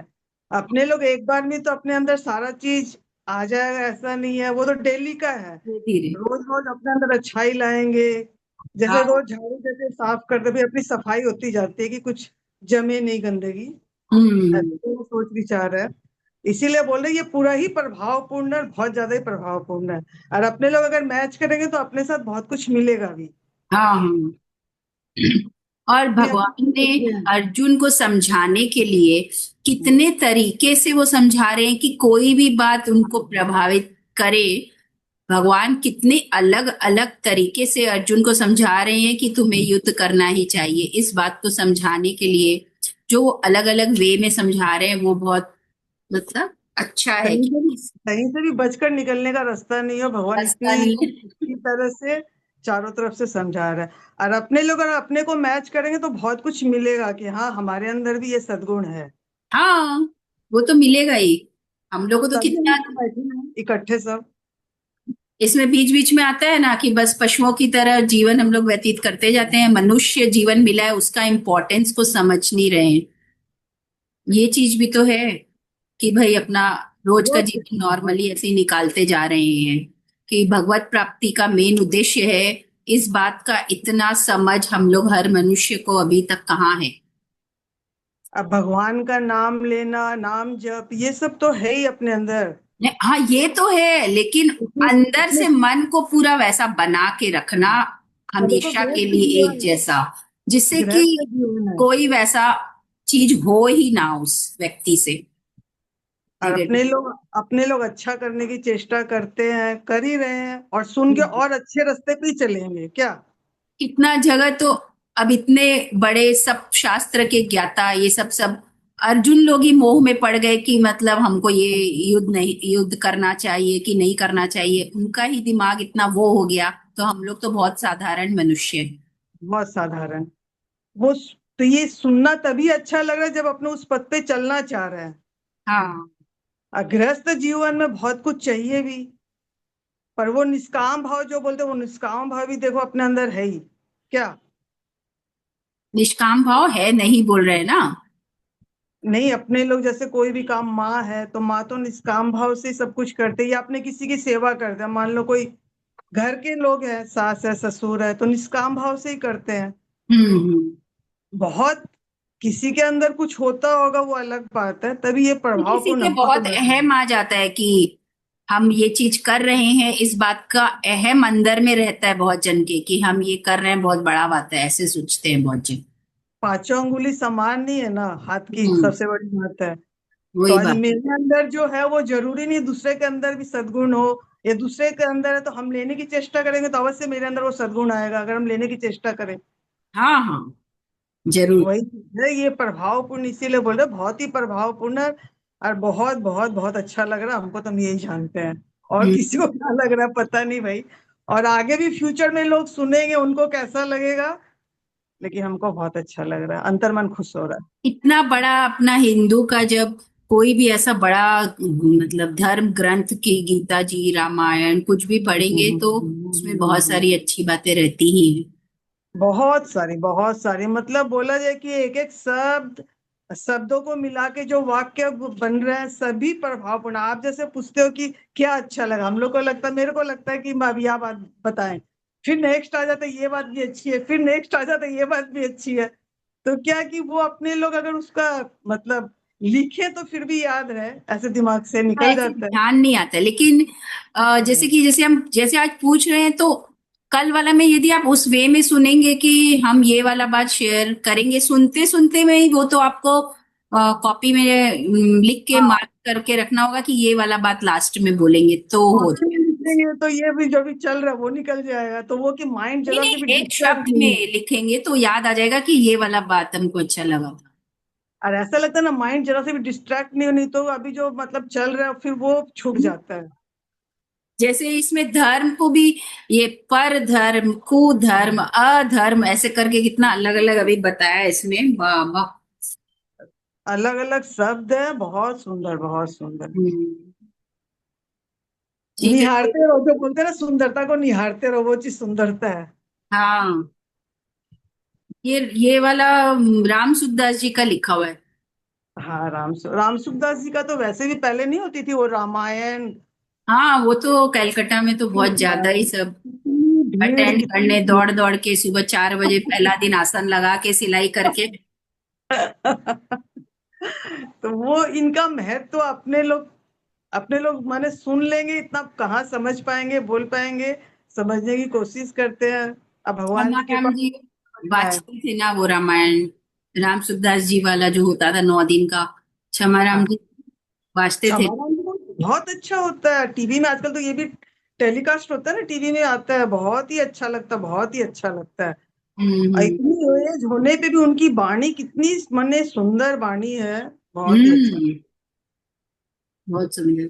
अपने लोग एक बार में तो अपने अंदर सारा चीज आ जाएगा ऐसा नहीं है, वो तो डेली का है। धीरे धीरे। रोज रोज अपने अंदर अच्छाई लाएंगे। जैसे हाँ। रोज झाड़ू जैसे साफ करते भी अपनी सफाई होती जाती है कि कुछ जमे नहीं गंदगी। हम्म ऐसे वो सोच विचार है। इसीलिए बोल रहे हैं, ये पूरा ही प्रभावपूर्ण है, बहुत ज्यादा ही प्रभावपूर्ण है। और अपने लोग अगर मैच करेंगे तो अपने साथ बहुत कुछ मिलेगा भी। हाँ हाँ। और ये अपने भगवान ने देखते हैं। अर्जुन को समझाने के लिए कितने तरीके से वो समझा रहे हैं कि कोई भी बात उनको प्रभावित करे। भगवान कितने अलग अलग तरीके से अर्जुन को समझा रहे हैं कि तुम्हें युद्ध करना ही चाहिए। इस बात को समझाने के लिए जो अलग अलग वे में समझा रहे हैं वो बहुत मतलब अच्छा है कहीं कि से भी कहीं से भी बचकर निकलने का रास्ता नहीं है। भगवान रास्ता इतनी नहीं है। अच्छी तरह से चारों तरफ से समझा रहा है। और अपने लोग अगर अपने को मैच करेंगे तो बहुत कुछ मिलेगा कि हाँ, हमारे अंदर भी ये सद्गुण है। हाँ, वो तो मिलेगा ही। हम लोग को तो तभी हम कितना यहाँ बैठे हैं इकट्ठे सब। इसमें बीच बीच में आता है ना कि बस पशुओं की तरह जीवन हम लोग व्यतीत करते जाते हैं, मनुष्य जीवन मिला है उसका इम्पोर्टेंस को समझ नहीं रहे हैं। ये चीज भी तो है कि भाई अपना रोज का वो जीवन नॉर्मली ऐसे ही निकालते जा रहे हैं कि भगवत प्राप्ति का मेन उद्देश्य है। इस बात का इतना समझ हम लोग हर मनुष्य को अभी तक कहाँ है। अब भगवान का नाम लेना, नाम जप, ये सब तो है ही अपने अंदर। हाँ, ये तो है, लेकिन इसमें अंदर इसमें से मन को पूरा वैसा बना के रखना देखो, हमेशा के गृहस्थ लिए एक जीवन, जैसा, जिससे कि गृहस्थ जीवन है। कोई वैसा चीज हो ही ना उस व्यक्ति से। और धीरे अपने लोग अच्छा करने की चेष्टा करते हैं, कर ही रहे हैं, और सुन के धीरे और अच्छे रास्ते पे ही चलेंगे क्या। कितना जगह तो अब इतने बड़े सब शास्त्र के ज्ञाता ये सब सब अर्जुन लोग ही मोह में पड़ गए कि मतलब हमको ये युद्ध करना चाहिए कि नहीं करना चाहिए। उनका ही दिमाग इतना वो हो गया, तो हम लोग तो बहुत साधारण मनुष्य हैं। बहुत साधारण। तो ये सुनना तभी अच्छा लग रहा है जब अपने उस पथ पे चलना चाह रहे हैं। हाँ। और गृहस्थ जीवन में बहुत कुछ चाहिए भी, पर वो निष्काम भाव जो बोलते हैं, वो निष्काम भाव भी देखो अपने अंदर है ही क्या? निष्काम भाव है नहीं बोल रहे हैं ना। नहीं, अपने लोग जैसे कोई भी काम, माँ है तो माँ तो निष्काम भाव से ही सब कुछ करते हैं, या अपने किसी की सेवा करते हैं। मान लो कोई घर के लोग हैं, सास है ससुर है, तो निष्काम भाव से ही करते हैं। हम्म। बहुत किसी के अंदर कुछ होता होगा वो अलग बात है, तभी ये किसी प्रभावपूर्ण के हमको तो बहुत लग रहा है। अहम आ जाता है कि हम ये चीज कर रहे हैं, इस बात का अहम अंदर में रहता है बहुत जन के कि हम ये कर रहे हैं, बहुत बड़ा बात है, ऐसे सोचते हैं बहुत जन। पांचों अंगुली समान नहीं है ना हाथ की, हम्म। सबसे बड़ी बात है। तो वही आज बात। मेरे अंदर जो है वो जरूरी नहीं दूसरे के अंदर भी सद्गुण हो, या दूसरे के अंदर है तो हम लेने की चेष्टा करेंगे तो अवश्य मेरे अंदर वो सद्गुण आएगा, अगर हम लेने की चेष्टा करें। हाँ हाँ, जरूर। वही चीज है, ये प्रभावपूर्ण इसीलिए बोल रहे हैं, बहुत ही प्रभावपूर्ण है। और बहुत बहुत बहुत अच्छा लग रहा है हमको, तो हम यही जानते हैं। और हम्म। किसी को क्या लग रहा है पता नहीं भाई। और आगे भी फ्यूचर में लोग सुनेंगे उनको कैसा लगेगा, लेकिन हमको बहुत अच्छा लग रहा है, अंतर्मन खुश हो रहा है। इतना बड़ा अपना हिंदू का जब कोई भी ऐसा बड़ा मतलब धर्म ग्रंथ की गीता जी रामायण कुछ भी पढ़ेंगे तो उसमें बहुत सारी अच्छी बातें रहती ही हैं। बहुत सारी मतलब बोला जाए कि एक एक शब्दों को मिला के जो वाक्य बन रहे हैं सभी प्रभावपूर्ण। आप जैसे पूछते हो कि क्या अच्छा लगा, हम लोग को लगता है, मेरे को लगता है कि मैं अभी यह बात बताएं, फिर नेक्स्ट आ जाता है ये बात भी अच्छी है, फिर नेक्स्ट आ जाता है ये बात भी अच्छी है। तो क्या कि वो अपने लोग अगर उसका मतलब लिखे तो फिर भी याद रहे, ऐसे दिमाग से हाँ, निकल ऐसे जाता है। ध्यान नहीं आता, लेकिन जैसे कि जैसे हम जैसे आज पूछ रहे हैं तो कल वाला में यदि आप उस वे में सुनेंगे कि हम ये वाला बात शेयर करेंगे, सुनते सुनते में ही वो तो आपको कॉपी में लिख के हाँ, मार्क करके रखना होगा कि ये वाला बात लास्ट में बोलेंगे तो हो कॉपी में जाएगा। लिखेंगे तो ये भी जो भी चल रहा है वो निकल जाएगा, तो वो कि माइंड नहीं जरा से भी नहीं, एक डिस्टर्ब शब्द नहीं। में लिखेंगे तो याद आ जाएगा कि ये वाला बात हमको अच्छा लगा था। और ऐसा लगता है ना, माइंड जरा से भी डिस्ट्रैक्ट नहीं होनी, तो अभी जो मतलब चल रहा है फिर वो छूट जाता है। जैसे इसमें धर्म को भी ये पर धर्म कुधर्म अधर्म ऐसे करके कितना अलग अलग अभी बताया है इसमें, वाह वाह। अलग अलग शब्द है, बहुत सुंदर बहुत सुंदर। हम्म। ठीक है फिर। निहारते रहो, जो बोलते हैं ना सुंदरता को निहारते रहो, वो चीज सुंदरता है। हाँ, ये वाला राम सुखदास जी का लिखा हुआ है। हाँ, राम सुखदास जी का तो वैसे भी पहले नहीं होती थी वो रामायण। हाँ, वो तो कलकत्ता में तो बहुत ज्यादा ही सब कितनी भीड़, अटेंड कितनी करने भीड़। दौड़ दौड़ के सुबह 4 बजे पहला दिन आसन लगा के सिलाई करके। तो वो इनका महत्व तो अपने लोग माने सुन लेंगे, इतना कहाँ समझ पाएंगे, बोल पाएंगे। समझने की कोशिश करते हैं, अब भगवान की कृपा क्षमाराम जी समझ में आए। वाचते थे ना वो रामायण, राम सुखदास जी वाला जो होता था 9 दिन का, क्षमाराम हाँ, जी वाचते थे। समाधान तो बहुत अच्छा होता है, टीवी में आजकल तो ये भी टेलीकास्ट होता है ना, टीवी में आता है, बहुत ही अच्छा लगता है, बहुत ही अच्छा लगता है। और हम्म। इतनी एज होने पे भी उनकी वाणी कितनी मने सुंदर वाणी है, बहुत ही अच्छा। हम्म। बहुत सुंदर।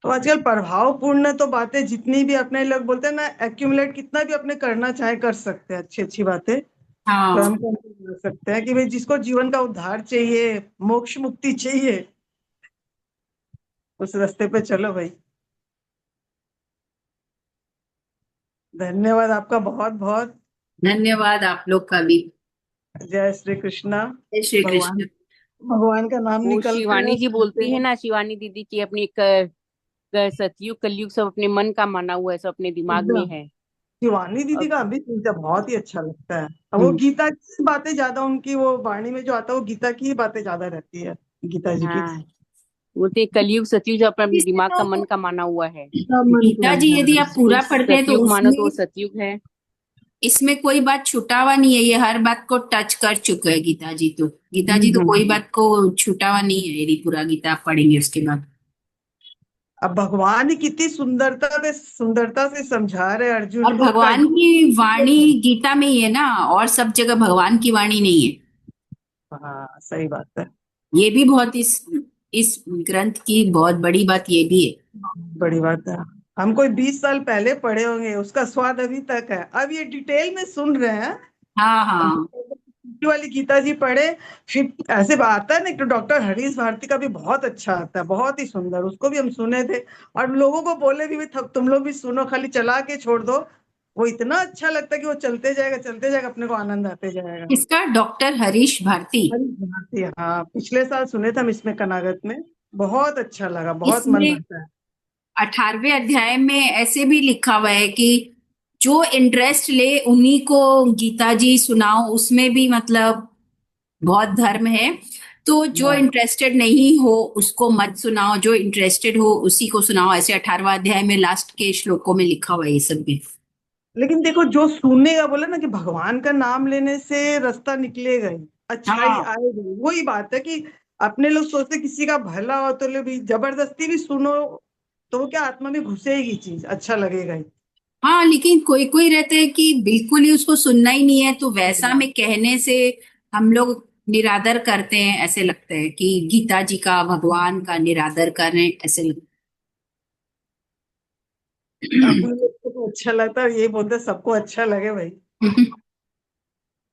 तो आजकल प्रभावपूर्ण तो बातें जितनी भी अपने लोग बोलते हैं ना, एक्यूमुलेट कितना भी अपने करना चाहे कर सकते हैं, अच्छी अच्छी बातें स्वयं हाँ, को कर सकते हैं कि भाई जिसको जीवन का उद्धार चाहिए, मोक्ष मुक्ति चाहिए, उस रास्ते पे चलो भाई। धन्यवाद आपका बहुत बहुत। धन्यवाद आप लोग का भी। जय श्री कृष्णा। जय श्री भगवान कृष्ण। भगवान का नाम वो निकलते हैं, शिवानी जी सुनते बोलती है हैं। ना, शिवानी दीदी की अपनी सतयुग कलयुग सब अपने मन का माना हुआ है, सब अपने दिमाग में एकदम है। शिवानी दीदी अब का अभी सुनते हैं, बहुत ही अच्छा लगता है। और वो हम्म। गीता की बातें ज्यादा, उनकी वो वाणी में जो आता है वो गीता की ही बातें ज्यादा रहती है, गीता जी की। हाँ, बोलते हैं कलयुग सतयुग जो अपने इससे दिमाग का मन तो का माना हुआ है। सब मन गीता जी यदि आप कोई पूरा पढ़ते हैं तो सतयुग मानो तो वो उसमें सतयुग है। इसमें कोई बात छुटा हुआ नहीं है, ये हर बात को टच कर चुके हैं गीता जी तो। गीता जी तो कोई हम्म। बात को छुटा हुआ नहीं है यदि पूरा गीता आप पढ़ेंगे उसके बाद। अब भगवान ही कितनी सुंदरता से समझा रहे अर्जुन और को कि भगवान अर्जुन। की वाणी गीता में ही है ना, और सब जगह भगवान की वाणी नहीं है। हाँ, सही बात है। ये भी बहुत इस ग्रंथ की बहुत बड़ी बात ये भी है। बड़ी बात है। हम कोई 20 साल पहले पढ़े होंगे, उसका स्वाद अभी तक है, अब ये डिटेल में सुन रहे हैं। हाँ अब हाँ। ये वाली गीता जी पढ़े। फिर ऐसे आता है ना, एक तो डॉक्टर हरीश भारती का भी बहुत अच्छा आता है, बहुत ही सुंदर, उसको भी हम सुने थे और लोगों को बोले भी तुम लोग भी सुनो, खाली चला के छोड़ दो, वो इतना अच्छा लगता है कि वो चलते जाएगा, अपने को आनंद आते जाएगा। इसका डॉक्टर हरीश भारती, हरीश भारती, हाँ, पिछले साल सुने थे हम इसमें कनागत में, बहुत अच्छा लगा, बहुत मन इसमें भरता है। 18वें अध्याय में ऐसे भी लिखा हुआ है कि जो इंटरेस्ट ले उन्हीं को गीता जी सुनाओ, उसमें भी मतलब बहुत धर्म है। तो जो हाँ। इंटरेस्टेड नहीं हो उसको मत सुनाओ, जो इंटरेस्टेड हो उसी को सुनाओ, ऐसे 18वां अध्याय में लास्ट के श्लोकों में लिखा हुआ है ये सब भी। लेकिन देखो, जो सुनेगा, बोले ना कि भगवान का नाम लेने से रास्ता निकलेगा ही, अच्छाई हाँ, आएगी, वही बात है कि अपने लोग सोचते किसी का भला हो तो ले भी जबरदस्ती भी सुनो, तो वो क्या आत्मा में घुसेगी चीज, अच्छा लगेगा ही। हाँ, लेकिन कोई कोई रहते हैं कि बिल्कुल ही उसको सुनना ही नहीं है, तो वैसा में कहने से हम लोग निरादर करते हैं, ऐसे लगता है कि गीता जी का, भगवान का निरादर कर रहे हैं, ऐसे लगता अपने लोग को तो अच्छा लगता है, ये बोलते हैं, सबको अच्छा लगे भाई, है।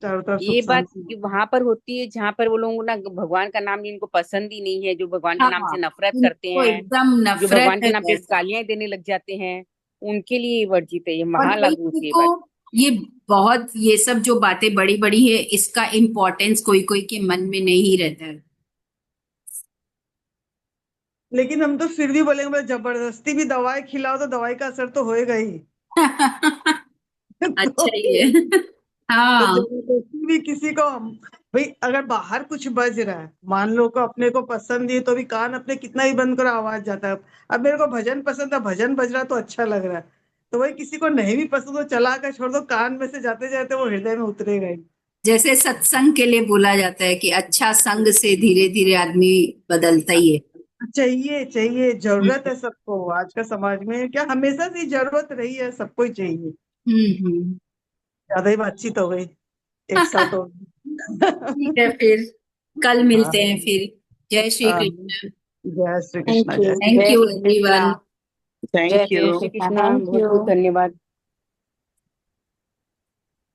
चारों तरफ सुख ये बात शांति। वहां पर होती है जहां पर वो लोग ना भगवान का नाम जिनको पसंद ही नहीं है, जो भगवान के नाम हाँ, से नफरत करते इनको हैं, एकदम जो नफरत भगवान के है नाम पे वैसा। गालियां देने लग जाते हैं, उनके लिए ये वर्जित है, ये और वहां कोई लागू कोई होती है ये को बात। ये बहुत, ये सब जो बातें बड़ी बड़ी है, इसका इम्पोर्टेंस कोई कोई के मन में नहीं रहता है। लेकिन हम तो फिर भी बोलेंगे, भाई जबरदस्ती भी दवाई खिलाओ तो दवाई का असर तो होएगा ही। तो अच्छा ही है। तो हाँ, जबरदस्ती भी किसी को हम, भाई अगर बाहर कुछ बज रहा है, मान लो को अपने को पसंद है, तो भी कान अपने कितना ही बंद करो आवाज जाता है। अब मेरे को भजन पसंद है, भजन बज रहा है तो अच्छा लग रहा है, तो वही किसी को नहीं भी पसंद हो, चला कर छोड़ दो, कान में से जाते जाते वो हृदय में उतरेगा ही। जैसे सत्संग के लिए बोला जाता है कि अच्छा संग से धीरे धीरे आदमी बदलता ही है। चाहिए चाहिए, जरूरत हम्म है सबको, आज का समाज में क्या हमेशा से जरूरत रही है, सबको ही चाहिए। हम्म। ज्यादा ही बातचीत हो गई, एक साथ हो ठीक गई। है, फिर कल मिलते हाँ। हैं फिर। जय श्री हाँ, कृष्ण। जय श्री थैंक कृष्ण, यू, जय। थैंक जय यू श्री कृष्णा। एवरीवन। जय जय जय श्री श्री कृष्णा, कृष्णा, थैंक बहुत बहुत यू। धन्यवाद।